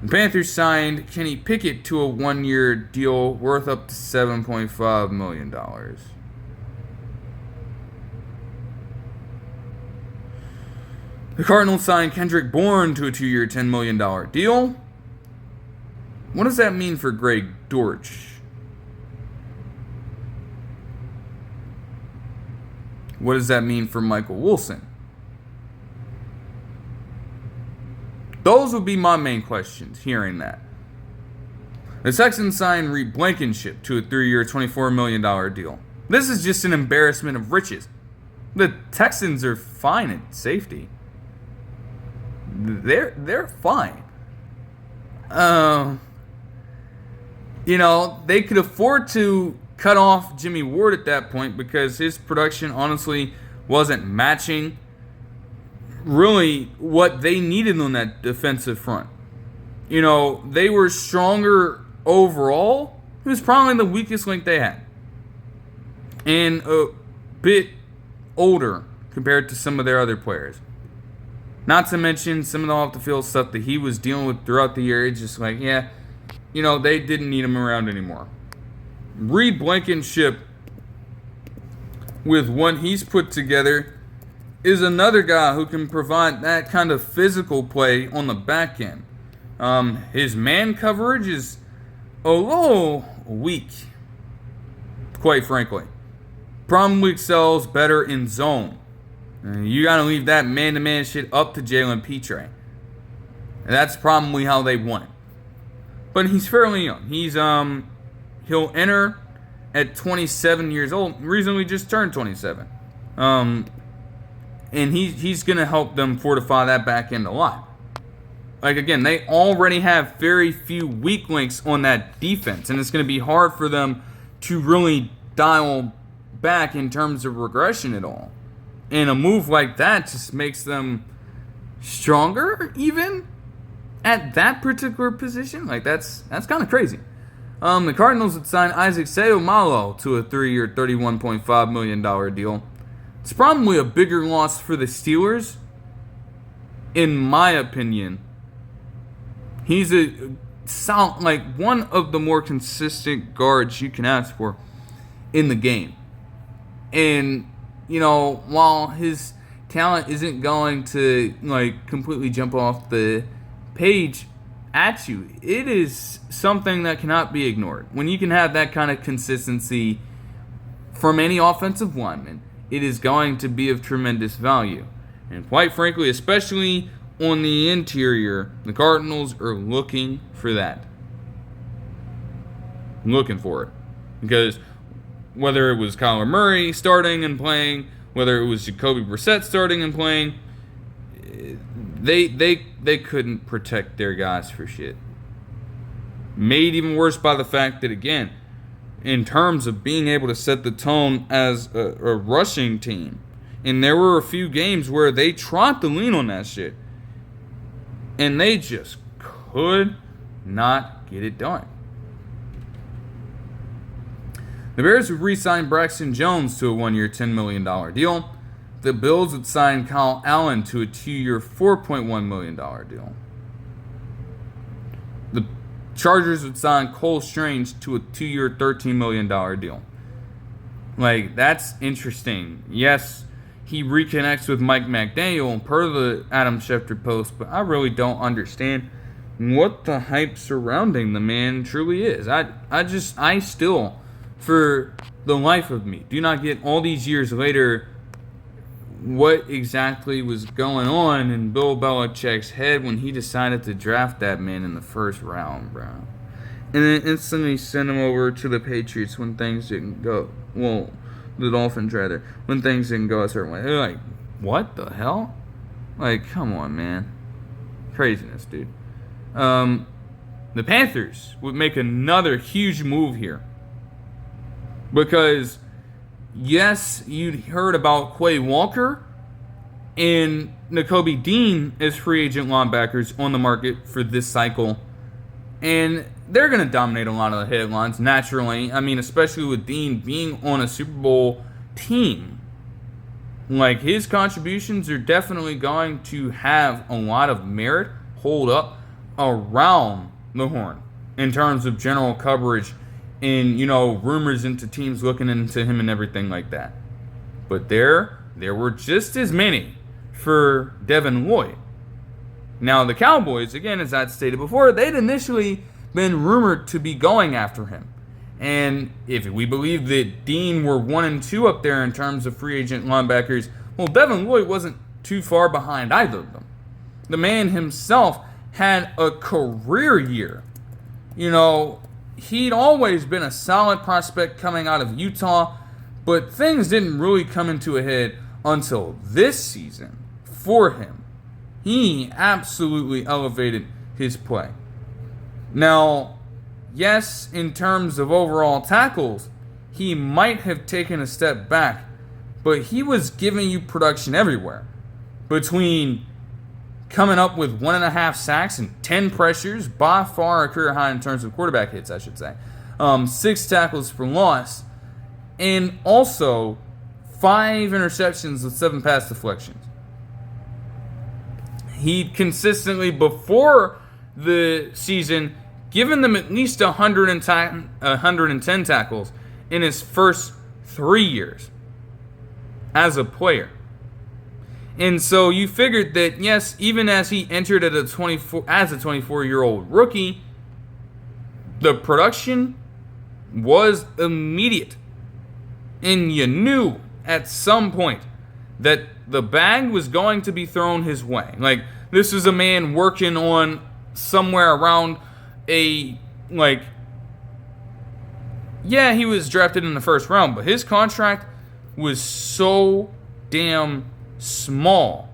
Speaker 1: The Panthers signed Kenny Pickett to a 1-year deal worth up to $7.5 million. The Cardinals signed Kendrick Bourne to a 2-year, $10 million deal. What does that mean for Greg Dortch? What does that mean for Michael Wilson? Those would be my main questions hearing that. The Texans signed Reed Blankenship to a 3-year, $24 million deal. This is just an embarrassment of riches. The Texans are fine at safety. They're fine. They could afford to cut off Jimmy Ward at that point because his production honestly wasn't matching really what they needed on that defensive front. They were stronger overall. It was probably the weakest link they had. And a bit older compared to some of their other players. Not to mention some of the off-the-field stuff that he was dealing with throughout the year. It's just like, they didn't need him around anymore. Reed Blankenship, with what he's put together, is another guy who can provide that kind of physical play on the back end. His man coverage is a little weak, quite frankly. Probably excels better in zone. You got to leave that man-to-man shit up to Jalen Petre. And that's probably how they won it. But he's fairly young. He'll enter at 27 years old. Recently just turned 27. And he's going to help them fortify that back end a lot. Like, again, they already have very few weak links on that defense. And it's going to be hard for them to really dial back in terms of regression at all. And a move like that just makes them stronger, even at that particular position. Like, that's kind of crazy. The Cardinals would sign Isaac Seumalo to a 3-year, $31.5 million deal. It's probably a bigger loss for the Steelers, in my opinion. He's one of the more consistent guards you can ask for in the game. And while his talent isn't going to completely jump off the page at you, it is something that cannot be ignored. When you can have that kind of consistency from any offensive lineman, it is going to be of tremendous value. And quite frankly, especially on the interior, the Cardinals are looking for that. Looking for it. Because whether it was Kyler Murray starting and playing, whether it was Jacoby Brissett starting and playing, they couldn't protect their guys for shit. Made even worse by the fact that, again, in terms of being able to set the tone as a rushing team, and there were a few games where they tried to lean on that shit, and they just could not get it done. The Bears would re-sign Braxton Jones to a 1-year, $10 million deal. The Bills would sign Kyle Allen to a 2-year, $4.1 million deal. The Chargers would sign Cole Strange to a 2-year, $13 million deal. That's interesting. Yes, he reconnects with Mike McDaniel per the Adam Schefter post, but I really don't understand what the hype surrounding the man truly is. I still, for the life of me, do not get all these years later what exactly was going on in Bill Belichick's head when he decided to draft that man in the first round, bro. And then instantly send him over to the Patriots when things didn't go, well, the Dolphins rather, when things didn't go a certain way. They're like, what the hell? Come on, man. Craziness, dude. The Panthers would make another huge move here. Because, yes, you'd heard about Quay Walker and Nakobe Dean as free agent linebackers on the market for this cycle. And they're going to dominate a lot of the headlines, naturally. I mean, especially with Dean being on a Super Bowl team. His contributions are definitely going to have a lot of merit, hold up. around the horn in terms of general coverage and, rumors into teams looking into him and everything like that. But there were just as many for Devin Lloyd. Now, the Cowboys, again, as I stated before, they'd initially been rumored to be going after him. And if we believe that Dean were 1 and 2 up there in terms of free agent linebackers, well, Devin Lloyd wasn't too far behind either of them. The man himself had a career year. He'd always been a solid prospect coming out of Utah, but things didn't really come into a head until this season for him. He absolutely elevated his play. Now, yes, in terms of overall tackles, he might have taken a step back, but he was giving you production everywhere. Between coming up with 1.5 sacks and 10 pressures, by far a career high in terms of quarterback hits, I should say. 6 tackles for loss, and also 5 interceptions with 7 pass deflections. He consistently, before the season, given them at least 110 tackles in his first 3 years as a player. And so you figured that, yes, even as he entered as a 24-year-old rookie, the production was immediate. And you knew at some point that the bag was going to be thrown his way. Like, this is a man working on somewhere around he was drafted in the first round, but his contract was so damn small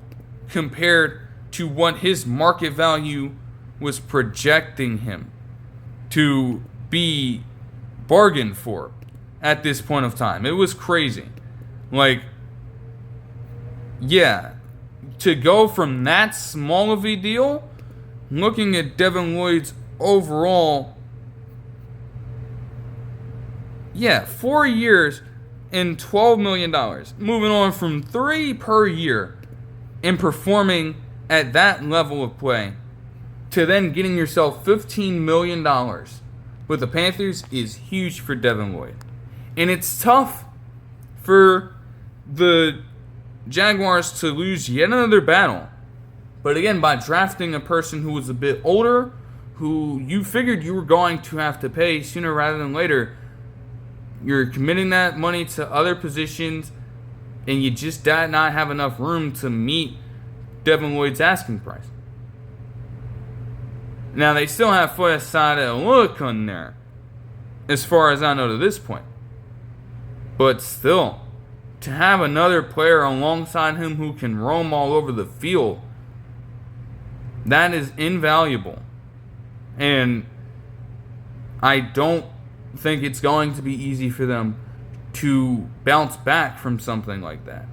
Speaker 1: compared to what his market value was projecting him to be bargained for at this point of time. It was crazy. To go from that small of a deal, looking at Devin Lloyd's overall, 4 years and $12 million, moving on from 3 per year and performing at that level of play, to then getting yourself $15 million with the Panthers is huge for Devin Lloyd. And it's tough for the Jaguars to lose yet another battle. But again, by drafting a person who was a bit older, who you figured you were going to have to pay sooner rather than later, you're committing that money to other positions, and you just did not have enough room to meet Devin Lloyd's asking price. Now, they still have Foyesade look on there, as far as I know to this point. But still, to have another player alongside him who can roam all over the field, that is invaluable. And I don't think it's going to be easy for them to bounce back from something like that.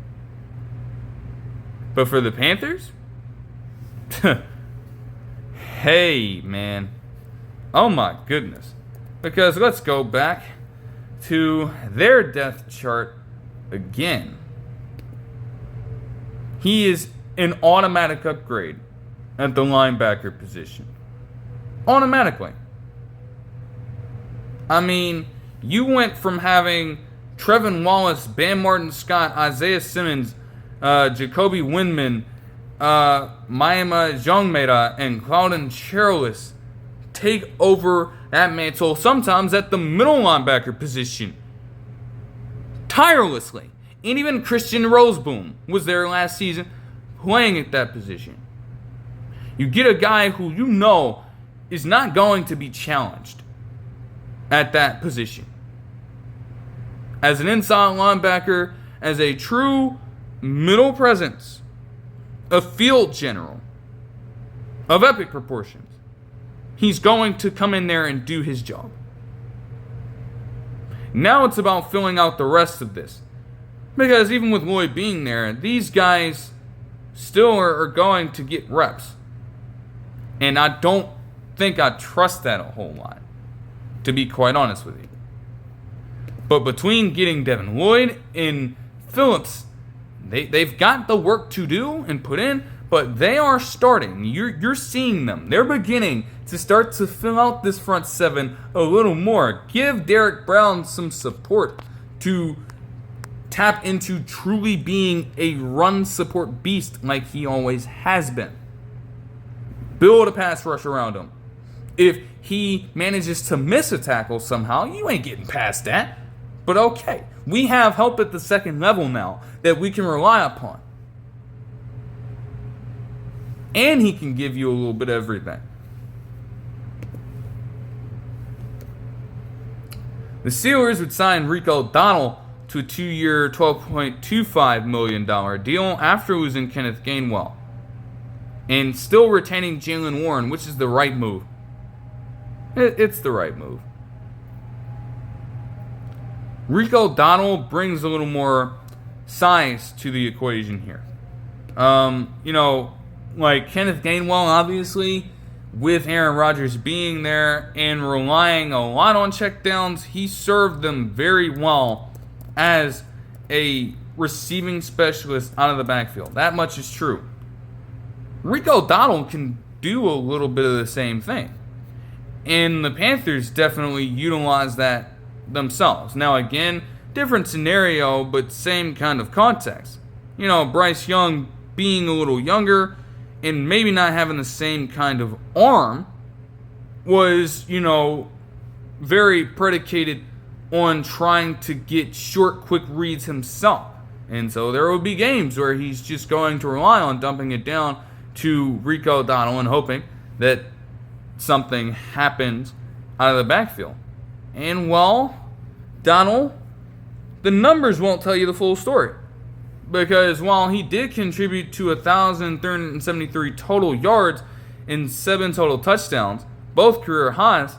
Speaker 1: But for the Panthers, hey, man. Oh my goodness. Because let's go back to their depth chart again. He is an automatic upgrade at the linebacker position. Automatically. I mean, you went from having Trevin Wallace, Bam Martin-Scott, Isaiah Simmons, Jacoby Windman, Maema Jongmeda, and Claudin Cherilus take over that mantle, sometimes at the middle linebacker position, tirelessly. And even Christian Roseboom was there last season playing at that position. You get a guy who you know is not going to be challenged at that position. As an inside linebacker, as a true middle presence, a field general of epic proportions, he's going to come in there and do his job. Now it's about filling out the rest of this. Because even with Lloyd being there, these guys still are going to get reps. And I don't think I trust that a whole lot, to be quite honest with you. But between getting Devin Lloyd and Phillips, they've got the work to do and put in, but they are starting. You're seeing them. They're beginning to start to fill out this front seven a little more. Give Derek Brown some support to tap into truly being a run support beast like he always has been. Build a pass rush around him. If he manages to miss a tackle somehow, you ain't getting past that. But okay, we have help at the second level now that we can rely upon. And he can give you a little bit of everything. The Steelers would sign Rico Donnell to a 2-year, $12.25 million deal after losing Kenneth Gainwell, and still retaining Jalen Warren, which is the right move. It's the right move. Rico Donnell brings a little more size to the equation here. Like Kenneth Gainwell, obviously, with Aaron Rodgers being there and relying a lot on checkdowns, he served them very well as a receiving specialist out of the backfield. That much is true. Rico Donnell can do a little bit of the same thing. And the Panthers definitely utilize that themselves. Now, again, different scenario, but same kind of context. Bryce Young being a little younger and maybe not having the same kind of arm was, very predicated on trying to get short, quick reads himself. And so there will be games where he's just going to rely on dumping it down to Rico Donnell and hoping that something happens out of the backfield. And, Donnell, the numbers won't tell you the full story. Because while he did contribute to 1,373 total yards and 7 total touchdowns, both career highs,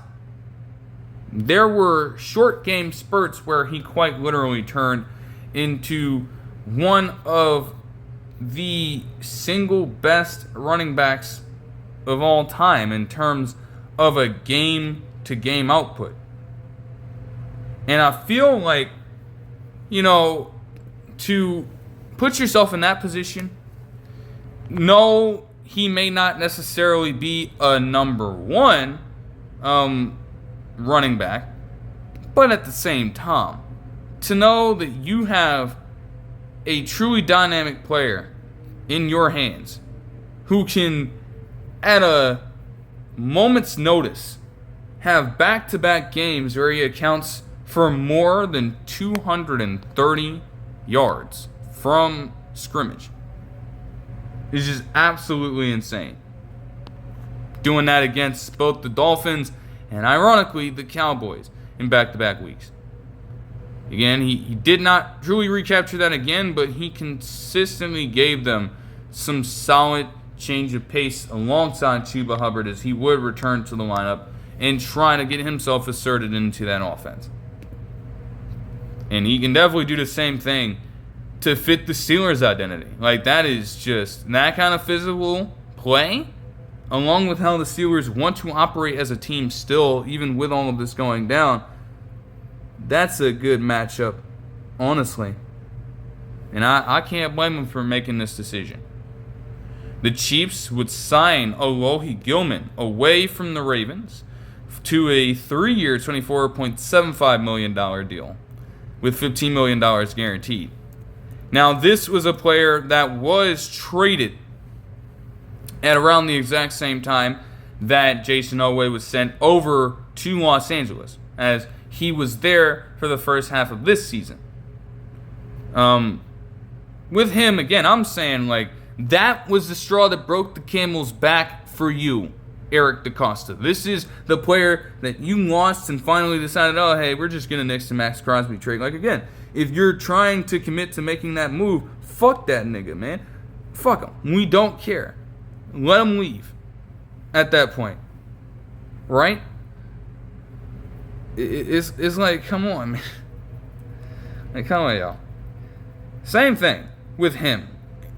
Speaker 1: there were short game spurts where he quite literally turned into one of the single best running backs of all time in terms of a game-to-game output. And I feel like, to put yourself in that position, no, he may not necessarily be a number one running back, but at the same time, to know that you have a truly dynamic player in your hands who can, at a moment's notice, have back-to-back games where he accounts for more than 230 yards from scrimmage is just absolutely insane. Doing that against both the Dolphins and, ironically, the Cowboys in back-to-back weeks. Again, he did not truly recapture that again, but he consistently gave them some solid change of pace alongside Chuba Hubbard as he would return to the lineup and try to get himself asserted into that offense. And he can definitely do the same thing to fit the Steelers' identity. Like, that is just that kind of physical play, along with how the Steelers want to operate as a team still, even with all of this going down. That's a good matchup, honestly. And I can't blame him for making this decision. The Chiefs would sign Oweh away from the Ravens to a 3-year, $24.75 million deal with $15 million guaranteed. Now, this was a player that was traded at around the exact same time that Jason Oweh was sent over to Los Angeles, as he was there for the first half of this season. With him, again, I'm saying, that was the straw that broke the camel's back for you, Eric DeCosta. This is the player that you lost and finally decided, oh, hey, we're just going to nix the Max Crosby trade. Again, if you're trying to commit to making that move, fuck that nigga, man. Fuck him. We don't care. Let him leave at that point. Right? It's like, come on, man. Come on, y'all. Same thing with him.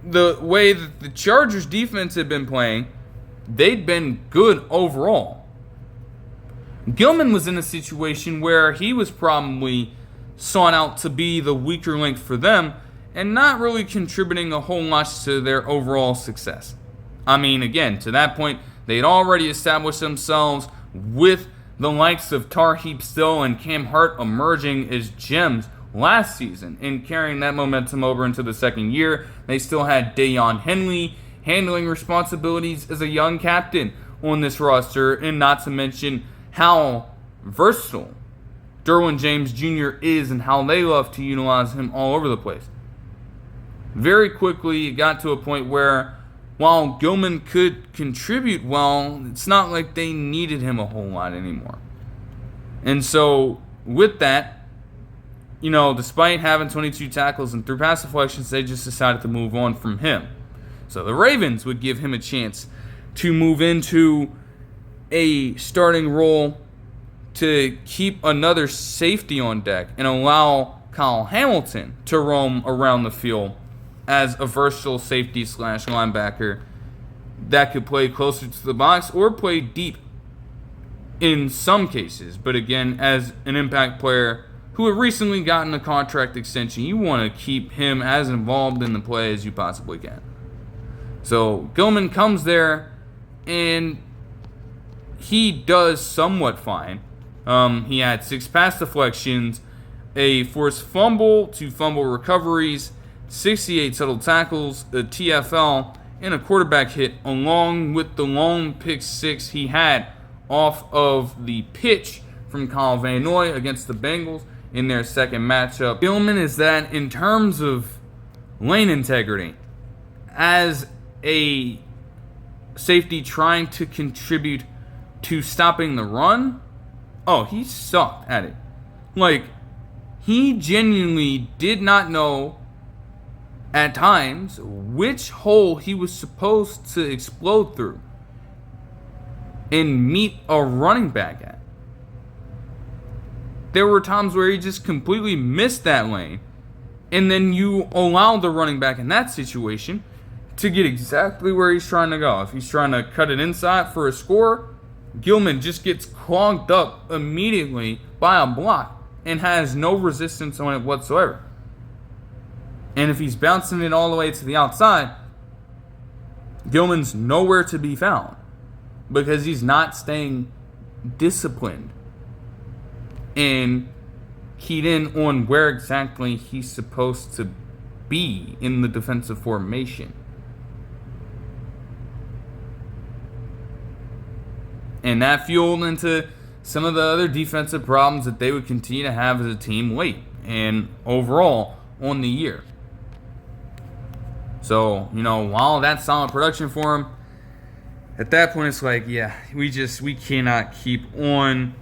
Speaker 1: The way that the Chargers defense had been playing, they'd been good overall. Gilman was in a situation where he was probably sought out to be the weaker link for them and not really contributing a whole lot to their overall success. I mean, again, to that point, they'd already established themselves with the likes of Tarheeb Still and Cam Hart emerging as gems last season and carrying that momentum over into the second year. They still had Dayon Henley handling responsibilities as a young captain on this roster, and not to mention how versatile Derwin James Jr. is and how they love to utilize him all over the place. Very quickly, it got to a point where while Gilman could contribute well, it's not like they needed him a whole lot anymore. And so, with that, despite having 22 tackles and 3 pass deflections, they just decided to move on from him. So the Ravens would give him a chance to move into a starting role to keep another safety on deck and allow Kyle Hamilton to roam around the field as a versatile safety / linebacker that could play closer to the box or play deep in some cases. But again, as an impact player who had recently gotten a contract extension, you want to keep him as involved in the play as you possibly can. So Gilman comes there and he does somewhat fine. He had 6 pass deflections, a forced fumble, 2 fumble recoveries, 68 total tackles, a TFL, and a quarterback hit, along with the lone pick 6 he had off of the pitch from Kyle Van Noy against the Bengals in their second matchup. Gilman is that in terms of lane integrity, as a safety trying to contribute to stopping the run, he sucked at it. Like, he genuinely did not know at times which hole he was supposed to explode through and meet a running back at. There were times where he just completely missed that lane, and then you allow the running back in that situation to get exactly where he's trying to go. If he's trying to cut it inside for a score, Gilman just gets clogged up immediately by a block and has no resistance on it whatsoever. And if he's bouncing it all the way to the outside, Gilman's nowhere to be found because he's not staying disciplined and keyed in on where exactly he's supposed to be in the defensive formation. And that fueled into some of the other defensive problems that they would continue to have as a team late and overall on the year. So, while that's solid production for him, at that point it's like, we cannot keep on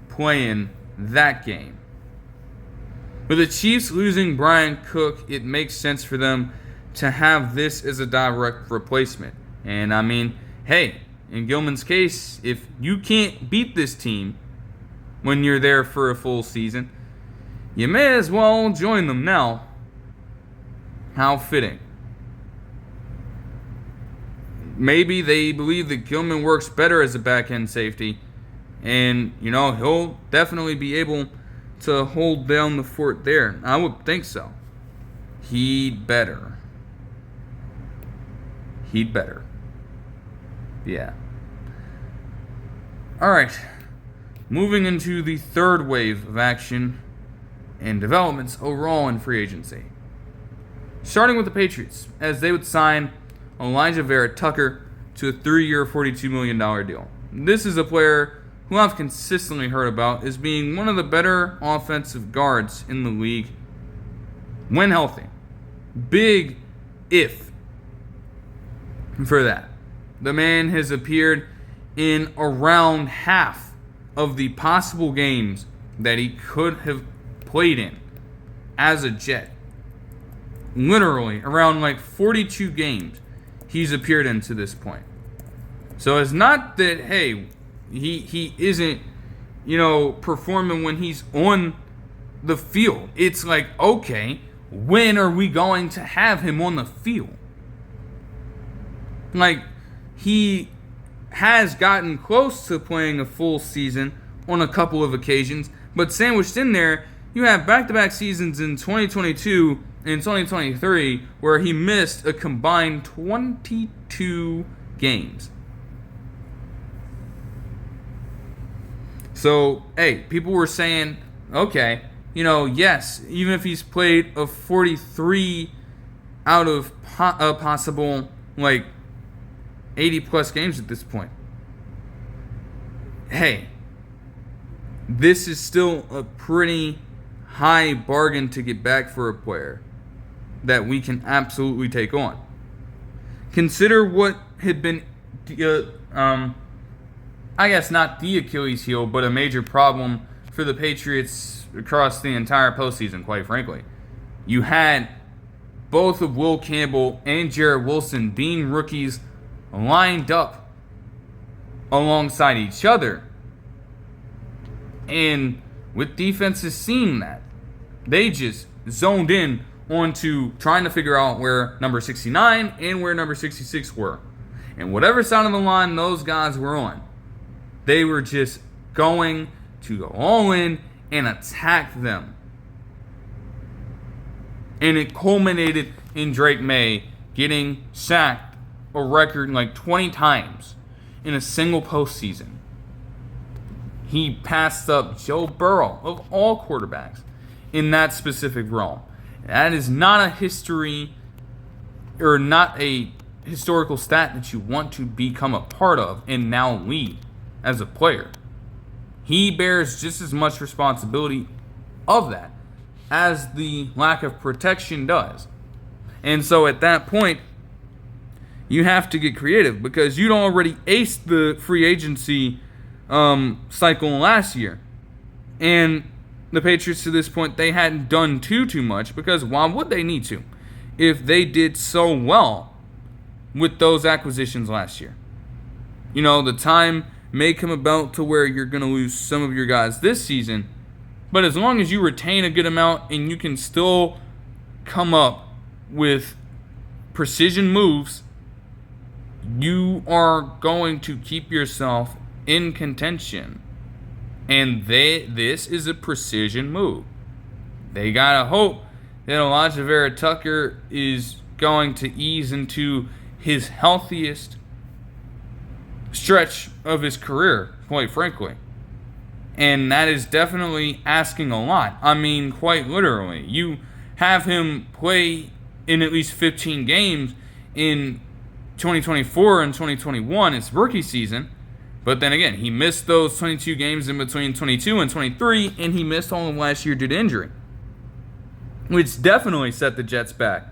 Speaker 1: playing that game. With the Chiefs losing Brian Cook, it makes sense for them to have this as a direct replacement. And I mean, hey, in Gilman's case, if you can't beat this team when you're there for a full season, you may as well join them now. How fitting. Maybe they believe that Gilman works better as a back-end safety, and, he'll definitely be able to hold down the fort there. I would think so. He'd better. Yeah. Alright. Moving into the third wave of action and developments overall in free agency. Starting with the Patriots, as they would sign Elijah Vera-Tucker to a 3-year, $42 million deal. This is a player who I've consistently heard about as being one of the better offensive guards in the league when healthy. Big if for that. The man has appeared in around half of the possible games that he could have played in as a Jet. Literally, around 42 games he's appeared in to this point. So it's not that, hey, he isn't, performing when he's on the field. It's like, okay, when are we going to have him on the field? He has gotten close to playing a full season on a couple of occasions, but sandwiched in there, you have back-to-back seasons in 2022 and 2023 where he missed a combined 22 games. So, hey, people were saying, okay, yes, even if he's played a 43 out of possible, 80 plus games at this point. Hey, this is still a pretty high bargain to get back for a player that we can absolutely take on. Consider what had been, I guess not the Achilles heel, but a major problem for the Patriots across the entire postseason, quite frankly. You had both of Will Campbell and Jarrett Wilson being rookies lined up alongside each other. And with defenses seeing that, they just zoned in onto trying to figure out where number 69 and where number 66 were. And whatever side of the line those guys were on, they were just going to go all in and attack them. And it culminated in Drake May getting sacked a record 20 times in a single postseason. He passed up Joe Burrow of all quarterbacks in that specific realm. That is not a history or not a historical stat that you want to become a part of and now lead as a player. He bears just as much responsibility of that as the lack of protection does. And so at that point, you have to get creative because you'd already aced the free agency cycle last year. And the Patriots to this point, they hadn't done too much because why would they need to if they did so well with those acquisitions last year? The time may come about to where you're going to lose some of your guys this season, but as long as you retain a good amount and you can still come up with precision moves, you are going to keep yourself in contention. And this is a precision move. They gotta hope that Elijah Vera-Tucker is going to ease into his healthiest stretch of his career, quite frankly. And that is definitely asking a lot. I mean, quite literally. You have him play in at least 15 games in 2024 and 2021, his rookie season. But then again, he missed those 22 games in between 22 and 23, and he missed all of last year due to injury, which definitely set the Jets back.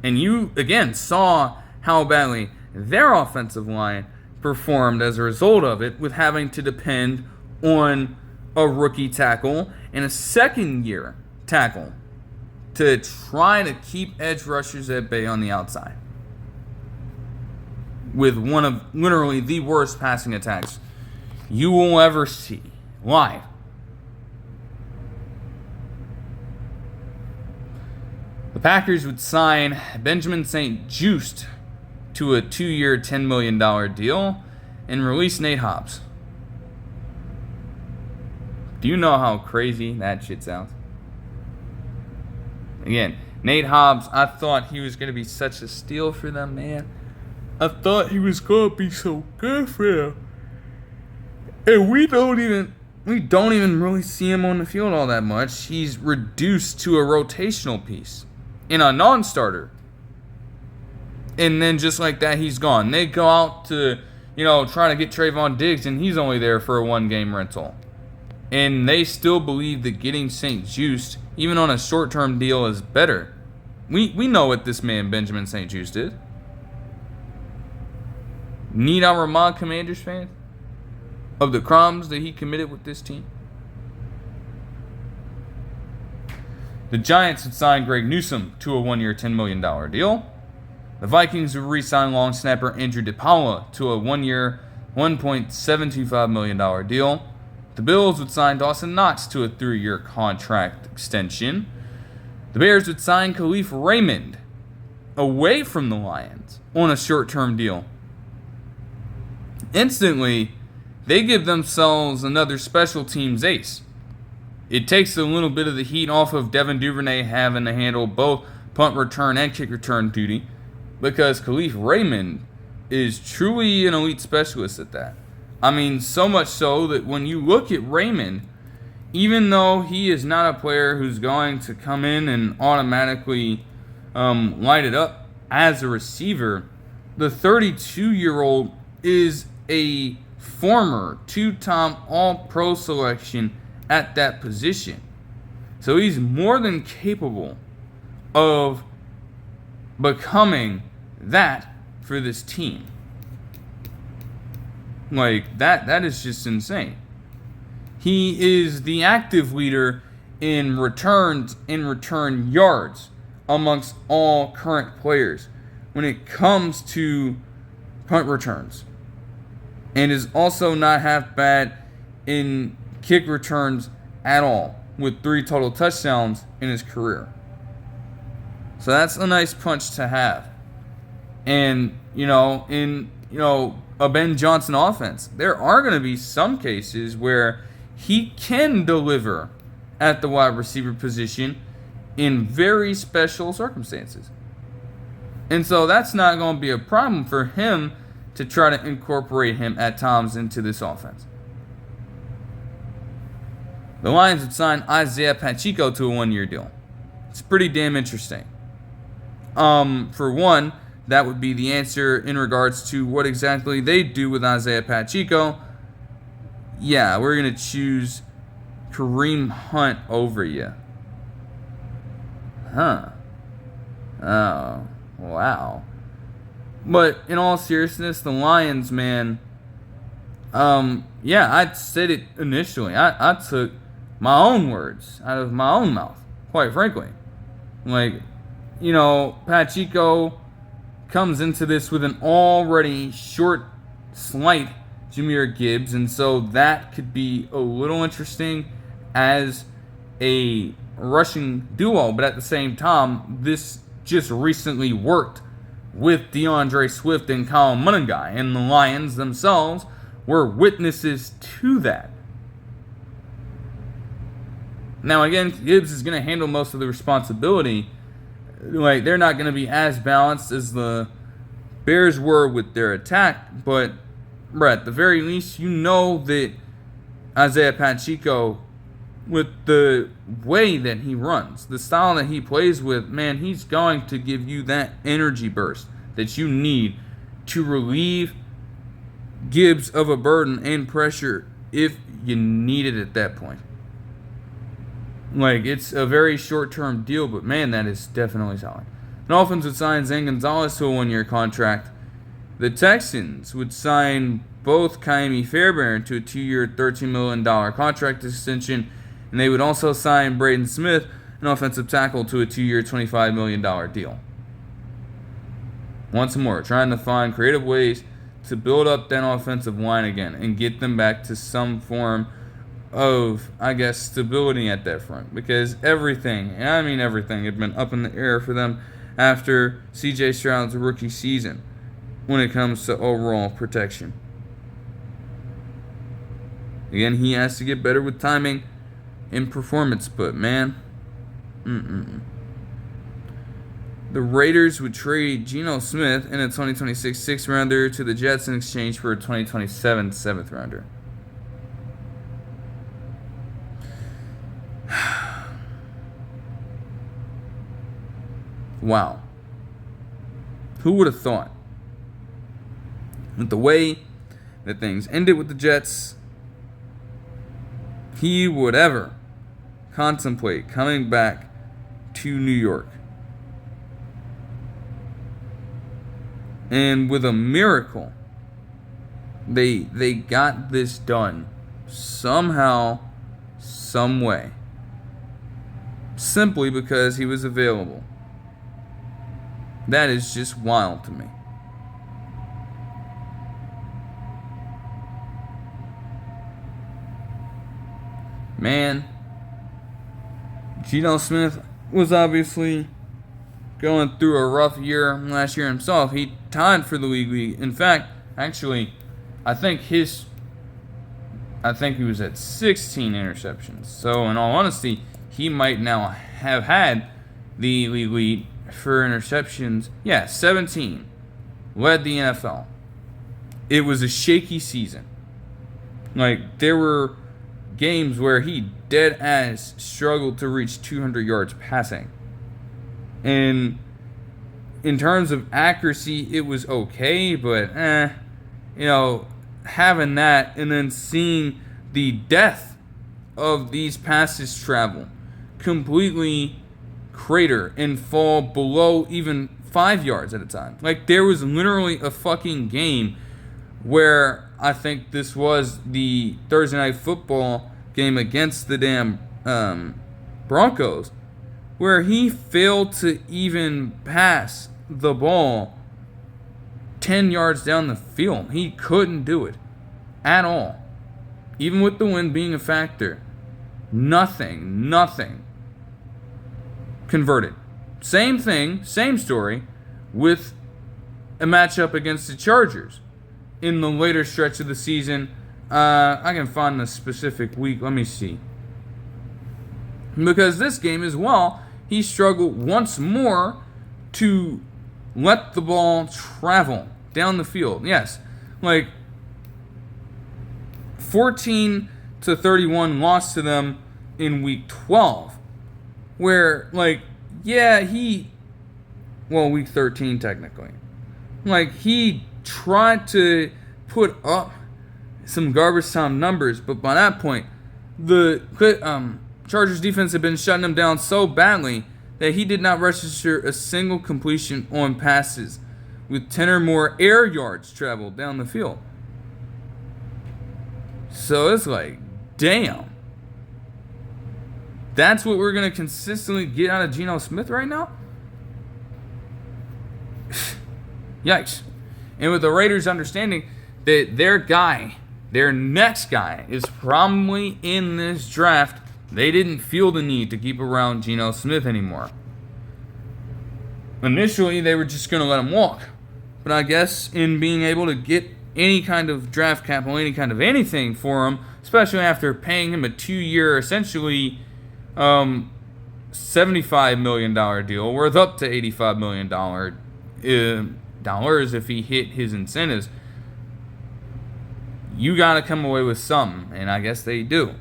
Speaker 1: And you, again, saw how badly their offensive line performed as a result of it, with having to depend on a rookie tackle and a second-year tackle to try to keep edge rushers at bay on the outside, with one of literally the worst passing attacks you will ever see live. The Packers would sign Benjamin St-Juste to a 2-year, $10 million deal and release Nate Hobbs. Do you know how crazy that shit sounds? Again, Nate Hobbs, I thought he was going to be such a steal for them, man. I thought he was going to be so good for them. And we don't even really see him on the field all that much. He's reduced to a rotational piece and a non-starter. And then just like that, he's gone. They go out to, try to get Trayvon Diggs, and he's only there for a 1-game rental. And they still believe that getting St-Juste, even on a short-term deal, is better. We know what this man, Benjamin St-Juste, is. Need our Ramon Commanders fans of the crimes that he committed with this team? The Giants would sign Greg Newsome to a 1-year, $10 million deal. The Vikings would re-sign long snapper Andrew DePaula to a 1-year, $1.725 million deal. The Bills would sign Dawson Knox to a 3-year contract extension. The Bears would sign Khalif Raymond away from the Lions on a short-term deal. Instantly, they give themselves another special teams ace. It takes a little bit of the heat off of Devin Duvernay having to handle both punt return and kick return duty, because Khalif Raymond is truly an elite specialist at that. I mean, so much so that when you look at Raymond, even though he is not a player who's going to come in and automatically light it up as a receiver, the 32-year-old is a former two-time All-Pro selection at that position. So he's more than capable of becoming that for this team. Like, that is just insane. He is the active leader in returns, in return yards amongst all current players when it comes to punt returns. And is also not half bad in kick returns at all, with 3 total touchdowns in his career. So that's a nice punch to have. And, in a Ben Johnson offense, there are going to be some cases where he can deliver at the wide receiver position in very special circumstances. And so that's not going to be a problem for him to try to incorporate him at times into this offense. The Lions would sign Isaiah Pacheco to a 1-year deal. It's pretty damn interesting. For one, that would be the answer in regards to what exactly they do with Isaiah Pacheco. Yeah, we're going to choose Kareem Hunt over you. Huh. Oh, wow. But in all seriousness, the Lions, man, I said it initially. I took my own words out of my own mouth, quite frankly. Like, Pacheco comes into this with an already short, slight Jahmyr Gibbs, and so that could be a little interesting as a rushing duo, but at the same time, this just recently worked with DeAndre Swift and Kyle Munningai, and the Lions themselves were witnesses to that. Now again, Gibbs is going to handle most of the responsibility. Like, they're not going to be as balanced as the Bears were with their attack, but at the very least, that Isaiah Pacheco, with the way that he runs, the style that he plays with, man, he's going to give you that energy burst that you need to relieve Gibbs of a burden and pressure if you need it at that point. Like, it's a very short-term deal, but man, that is definitely solid. The Dolphins would sign Zane Gonzalez to a 1-year contract. The Texans would sign both Kaimi Fairbairn to a 2-year, $13 million contract extension, and they would also sign Braden Smith, an offensive tackle, to a 2-year, $25 million deal. Once more, trying to find creative ways to build up that offensive line again and get them back to some form of, stability at that front. Because everything, and I mean everything, had been up in the air for them after C.J. Stroud's rookie season when it comes to overall protection. Again, he has to get better with timing and performance, but man, The Raiders would trade Geno Smith and a 2026 6th-rounder to the Jets in exchange for a 2027 7th-rounder. Wow. Who would have thought? With the way that things ended with the Jets, he would ever contemplate coming back to New York. And with a miracle, they got this done somehow, some way. Simply because he was available. That is just wild to me. Man, Geno Smith was obviously going through a rough year last year himself. He tied for the league. In fact, actually, I think he was at 16 interceptions. So, in all honesty, he might now have had the league lead for interceptions. Yeah, 17. Led the NFL. it was a shaky season. Like, there were games where he dead ass struggled to reach 200 yards passing. And in terms of accuracy, it was okay, but having that and then seeing the depth of these passes travel completely crater and fall below even 5 yards at a time. Like, there was literally a fucking game where I think this was the Thursday Night Football game against the damn Broncos, where he failed to even pass the ball 10 yards down the field. He couldn't do it at all. Even with the wind being a factor, nothing converted. Same thing, same story with a matchup against the Chargers in the later stretch of the season. I can find the specific week. Let me see. Because this game as well, he struggled once more to let the ball travel down the field. Yes, like 14-31 loss to them in week 12. Where, like, week 13 technically. Like, he tried to put up some garbage time numbers, but by that point, the Chargers defense had been shutting him down so badly that he did not register a single completion on passes with 10 or more air yards traveled down the field. So it's like, damn. That's what we're going to consistently get out of Geno Smith right now? Yikes. And with the Raiders understanding that their next guy, is probably in this draft, they didn't feel the need to keep around Geno Smith anymore. Initially, they were just going to let him walk. But I guess in being able to get any kind of draft capital, any kind of anything for him, especially after paying him a 2-year, essentially $75 million deal, worth up to $85 million dollars if he hit his incentives, you got to come away with something, and I guess they do.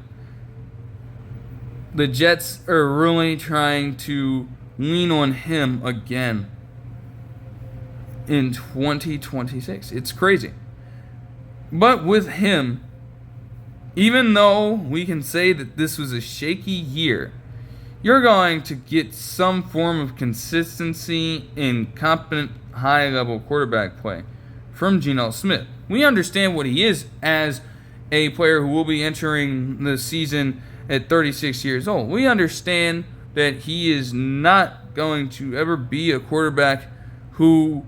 Speaker 1: The Jets are really trying to lean on him again in 2026. It's crazy. But with him, even though we can say that this was a shaky year, you're going to get some form of consistency in competent high-level quarterback play from Geno Smith. We understand what he is as a player who will be entering the season at 36 years old. We understand that he is not going to ever be a quarterback who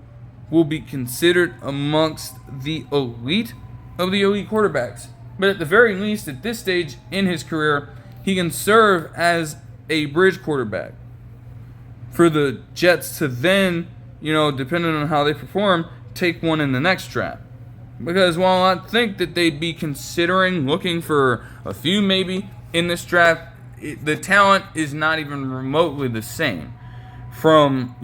Speaker 1: will be considered amongst the elite of the elite quarterbacks. But at the very least, at this stage in his career, he can serve as a bridge quarterback for the Jets to then, depending on how they perform, take one in the next draft. Because while I think that they'd be considering looking for a few maybe in this draft, the talent is not even remotely the same from,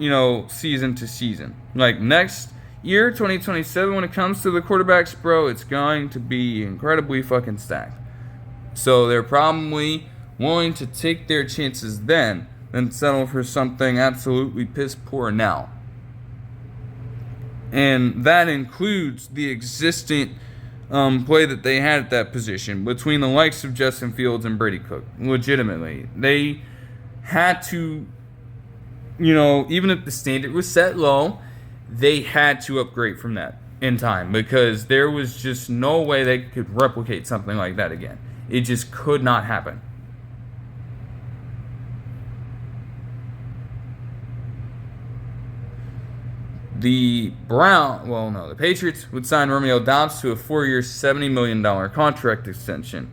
Speaker 1: season to season. Like next year, 2027, when it comes to the quarterbacks, bro, it's going to be incredibly fucking stacked. So they're probably willing to take their chances then than settle for something absolutely piss poor now. And that includes the existing play that they had at that position between the likes of Justin Fields and Brady Cook. Legitimately. They had to, even if the standard was set low, they had to upgrade from that in time because there was just no way they could replicate something like that again. It just could not happen. The Patriots would sign Romeo Doubs to a 4-year, $70 million contract extension.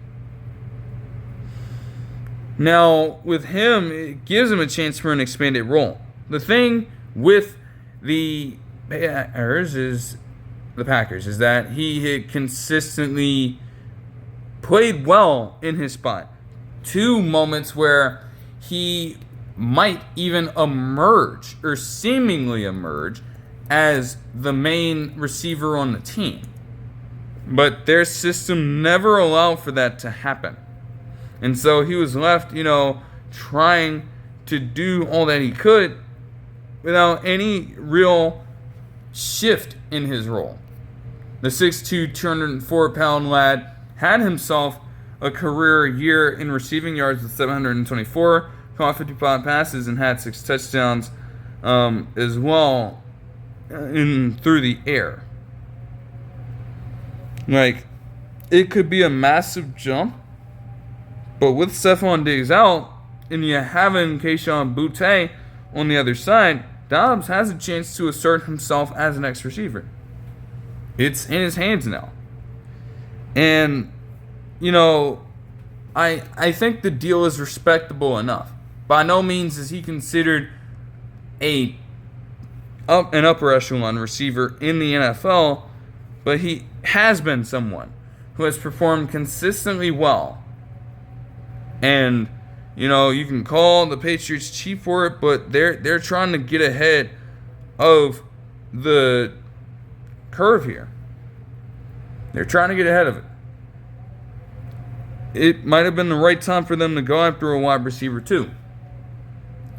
Speaker 1: Now, with him, it gives him a chance for an expanded role. The thing with the Packers is that he had consistently played well in his spot. 2 moments where he might even emerge, or seemingly emerge, as the main receiver on the team. But their system never allowed for that to happen. And so he was left, trying to do all that he could without any real shift in his role. The 6'2", 204-pound lad had himself a career year in receiving yards with 724, caught 55 passes, and had 6 touchdowns as well through the air. Like, it could be a massive jump, but with Stephon Diggs out, and you having Kayshon Boutte on the other side, Doubs has a chance to assert himself as an X receiver. It's in his hands now. And, I think the deal is respectable enough. By no means is he considered an upper echelon receiver in the NFL, but he has been someone who has performed consistently well. And, you can call the Patriots cheap for it, but they're trying to get ahead of the curve here. They're trying to get ahead of it. It might have been the right time for them to go after a wide receiver too.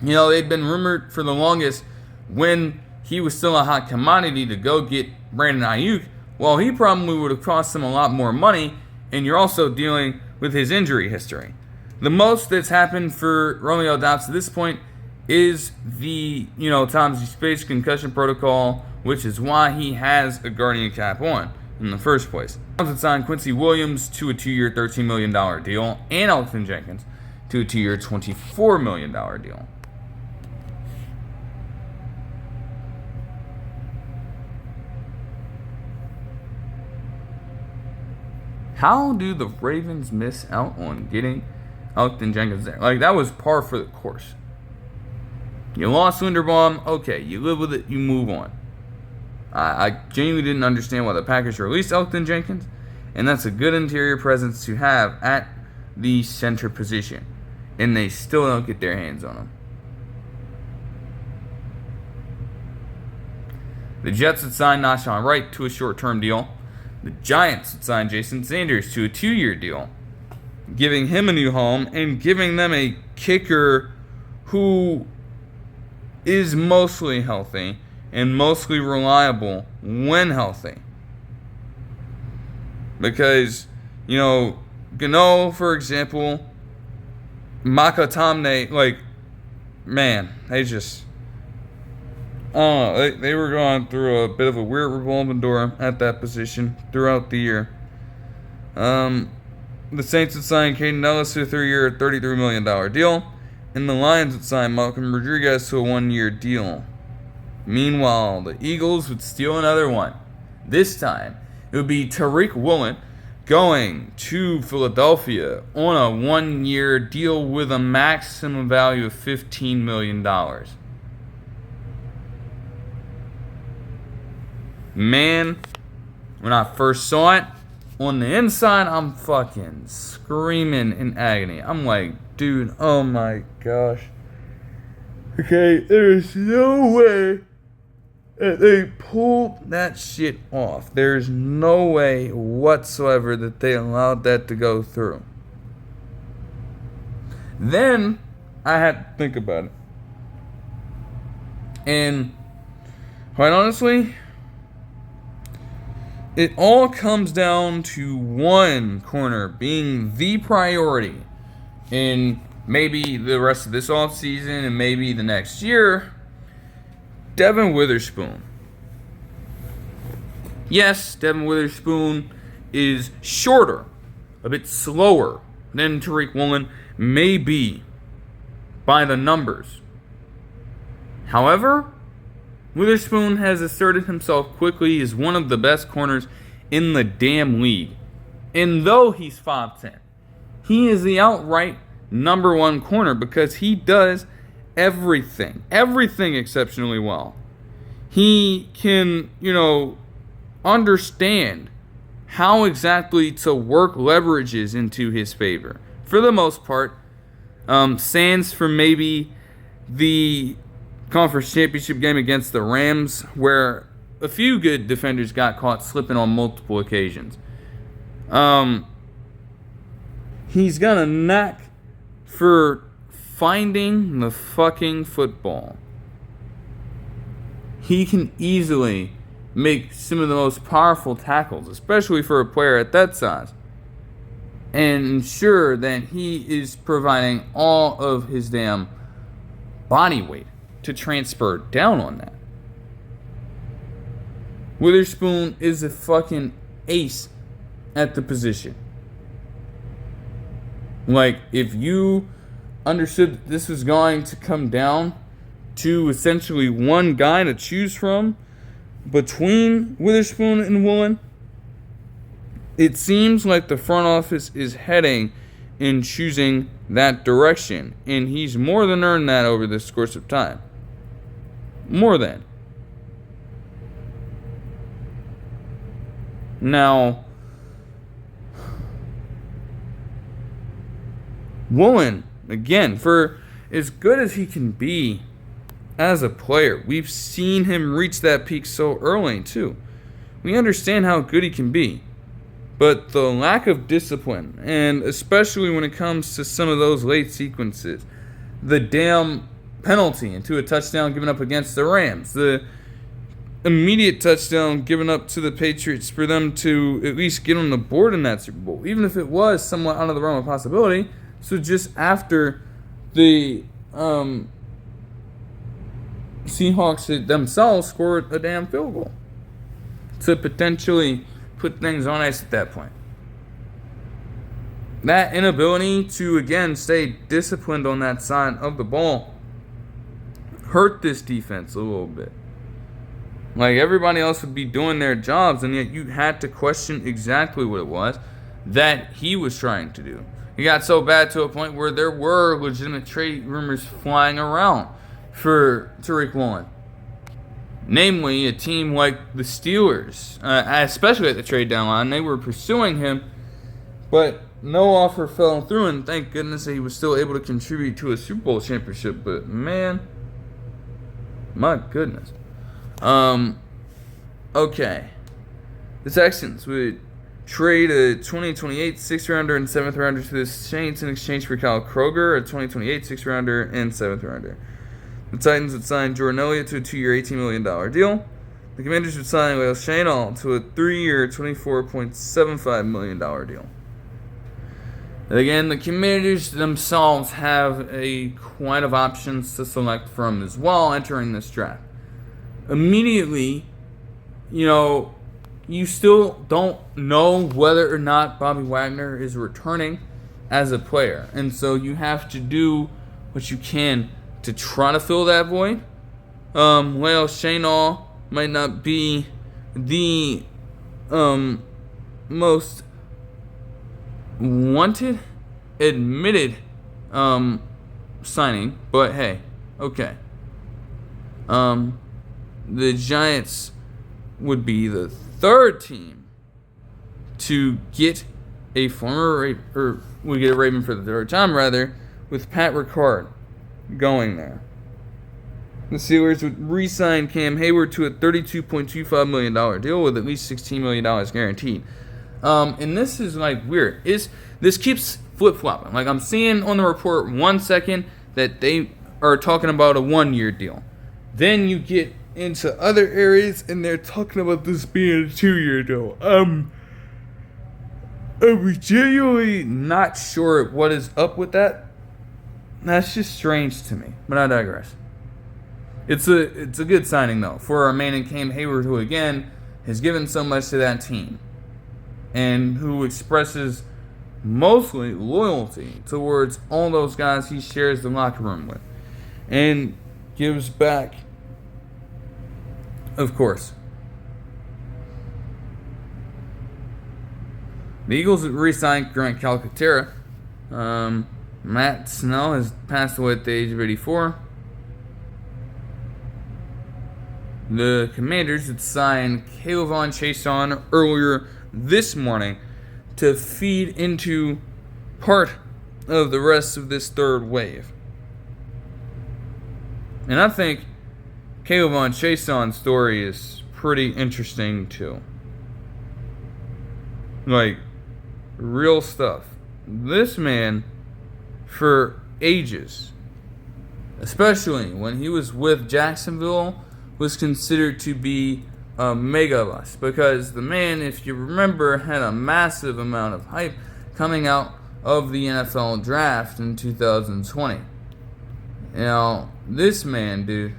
Speaker 1: They'd been rumored for the longest when he was still a hot commodity to go get Brandon Ayuk. Well, he probably would have cost them a lot more money, and you're also dealing with his injury history. The most that's happened for Romeo Doubs to this point is the, Tom's space concussion protocol, which is why he has a guardian cap on in the first place. Doubs had signed Quincy Williams to a 2-year, $13 million deal, and Elgton Jenkins to a 2-year, $24 million deal. How do the Ravens miss out on getting Elgton Jenkins there? Like, that was par for the course. You lost Linderbaum, okay, you live with it, you move on. I genuinely didn't understand why the Packers released Elgton Jenkins, and that's a good interior presence to have at the center position, and they still don't get their hands on him. The Jets had signed Nahshon Wright to a short-term deal. The Giants had signed Jason Sanders to a 2-year deal, giving him a new home and giving them a kicker who is mostly healthy and mostly reliable when healthy. Because, Gano, for example, Makatamne, they just... they were going through a bit of a weird revolving door at that position throughout the year. The Saints had signed Caden Ellis to a 3-year, $33 million deal, and the Lions had signed Malcolm Rodriguez to a 1-year deal. Meanwhile, the Eagles would steal another one. This time, it would be Tariq Woolen going to Philadelphia on a 1-year deal with a maximum value of $15 million. Man, when I first saw it, on the inside, I'm fucking screaming in agony. I'm like, dude, oh my gosh. Okay, there's no way that they pulled that shit off. There's no way whatsoever that they allowed that to go through. Then, I had to think about it. And, quite honestly, it all comes down to one corner being the priority in maybe the rest of this offseason and maybe the next year. Devin Witherspoon. Yes, Devin Witherspoon is shorter, a bit slower than Tariq Woolen, maybe by the numbers. However, Witherspoon has asserted himself quickly as one of the best corners in the damn league. And though he's 5'10", he is the outright number one corner because he does everything exceptionally well. He can, understand how exactly to work leverages into his favor. For the most part, sans for maybe the conference championship game against the Rams, where a few good defenders got caught slipping on multiple occasions. He's got a knack for finding the fucking football. He can easily make some of the most powerful tackles, especially for a player at that size, and ensure that he is providing all of his damn body weight to transfer down on that. Witherspoon is a fucking ace at the position. Like, if you understood that this was going to come down to essentially one guy to choose from between Witherspoon and WOOLEN, it seems like the front office is heading in choosing that direction, and he's more than earned that over this course of time. More than. Now, WOOLEN, again, for as good as he can be as a player, we've seen him reach that peak so early, too. We understand how good he can be. But the lack of discipline, and especially when it comes to some of those late sequences, the damn penalty into a touchdown given up against the Rams, the immediate touchdown given up to the Patriots for them to at least get on the board in that Super Bowl, even if it was somewhat out of the realm of possibility. So just after the Seahawks themselves scored a damn field goal to potentially put things on ice at that point. That inability to, again, stay disciplined on that side of the ball hurt this defense a little bit. Like, everybody else would be doing their jobs, and yet you had to question exactly what it was that he was trying to do. It got so bad to a point where there were legitimate trade rumors flying around for Tariq Woolen. Namely, a team like the Steelers, especially at the trade deadline, they were pursuing him, but no offer fell through, and thank goodness that he was still able to contribute to a Super Bowl championship. But man, my goodness. Okay. The Texans would trade a 2028 6th rounder and 7th rounder to the Saints in exchange for Kyle Kroger, a 2028 6th rounder and 7th rounder. The Titans would sign Jordan Elliott to a 2-year, $18 million deal. The Commanders would sign Shaheed to a 3-year, $24.75 million deal. And again, the Commanders themselves have a quite of options to select from as well entering this draft. Immediately, you still don't know whether or not Bobby Wagner is returning as a player. And so you have to do what you can to try to fill that void. Shaheed might not be the most wanted, admitted signing, but hey, okay. The Giants would be the third team to get a would get a Raven for the third time, rather, with Pat Ricard going there. The Steelers would re-sign Cam Hayward to a $32.25 million deal with at least $16 million guaranteed. And this is like weird. This keeps flip-flopping. Like, I'm seeing on the report 1 second that they are talking about a 1-year deal. Then you get into other areas and they're talking about this being a 2-year deal. I'm genuinely not sure what is up with that. That's just strange to me, but I digress. It's a good signing, though, for our man in Cam Hayward, who, again, has given so much to that team and who expresses mostly loyalty towards all those guys he shares the locker room with and gives back, of course. The Eagles re-signed Grant Calcaterra. Matt Snell has passed away at the age of 84. The Commanders had signed Kayvon Chason earlier this morning to feed into part of the rest of this third wave. And I think Kayvon Chason's story is pretty interesting too. Like, real stuff. This man, for ages, especially when he was with Jacksonville, was considered to be a mega bust, because the man, if you remember, had a massive amount of hype coming out of the NFL draft in 2020. Now, this man, dude,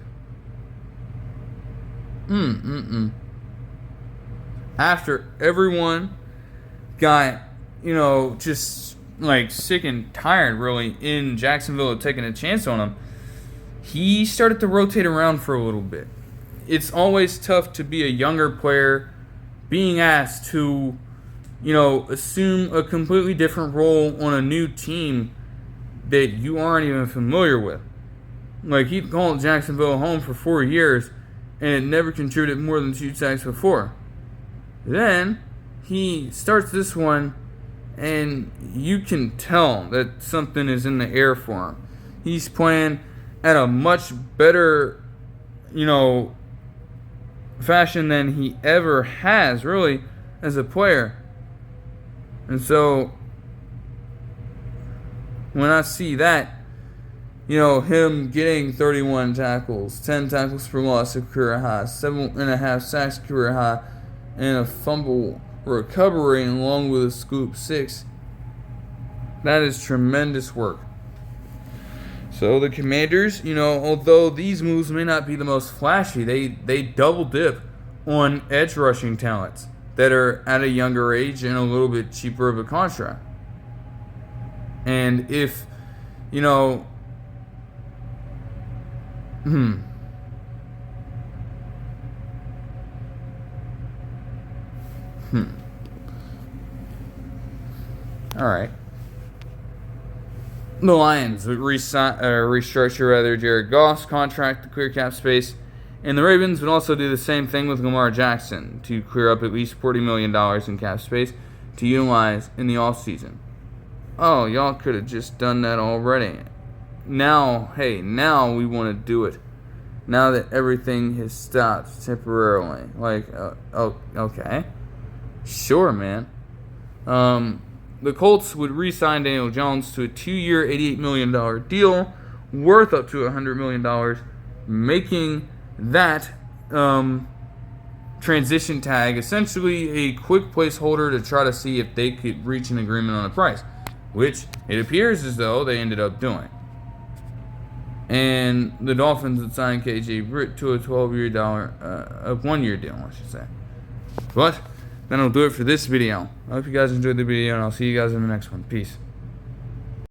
Speaker 1: after everyone got, just like sick and tired, really, in Jacksonville of taking a chance on him, he started to rotate around for a little bit. It's always tough to be a younger player being asked to, assume a completely different role on a new team that you aren't even familiar with. Like, he called Jacksonville home for 4 years and it never contributed more than 2 sacks before. Then he starts this one, and you can tell that something is in the air for him. He's playing at a much better, fashion than he ever has, really, as a player. And so, when I see that, him getting 31 tackles, 10 tackles for loss, a career high, 7.5 sacks, career high, and a fumble recovery along with a scoop 6, that is tremendous work. So the Commanders, although these moves may not be the most flashy, they double dip on edge rushing talents that are at a younger age and a little bit cheaper of a contract. And if, All right. The Lions would restructure Jared Goff's contract to clear cap space, and the Ravens would also do the same thing with Lamar Jackson to clear up at least $40 million in cap space to utilize in the offseason. Oh, y'all could have just done that already. Now we want to do it. Now that everything has stopped temporarily. Okay. Sure, man. The Colts would re-sign Daniel Jones to a 2-year, $88 million deal worth up to $100 million, making that transition tag essentially a quick placeholder to try to see if they could reach an agreement on a price, which it appears as though they ended up doing. And the Dolphins would sign KJ Britt to a 1-year deal, I should say. But that'll do it for this video. I hope you guys enjoyed the video, and I'll see you guys in the next one. Peace.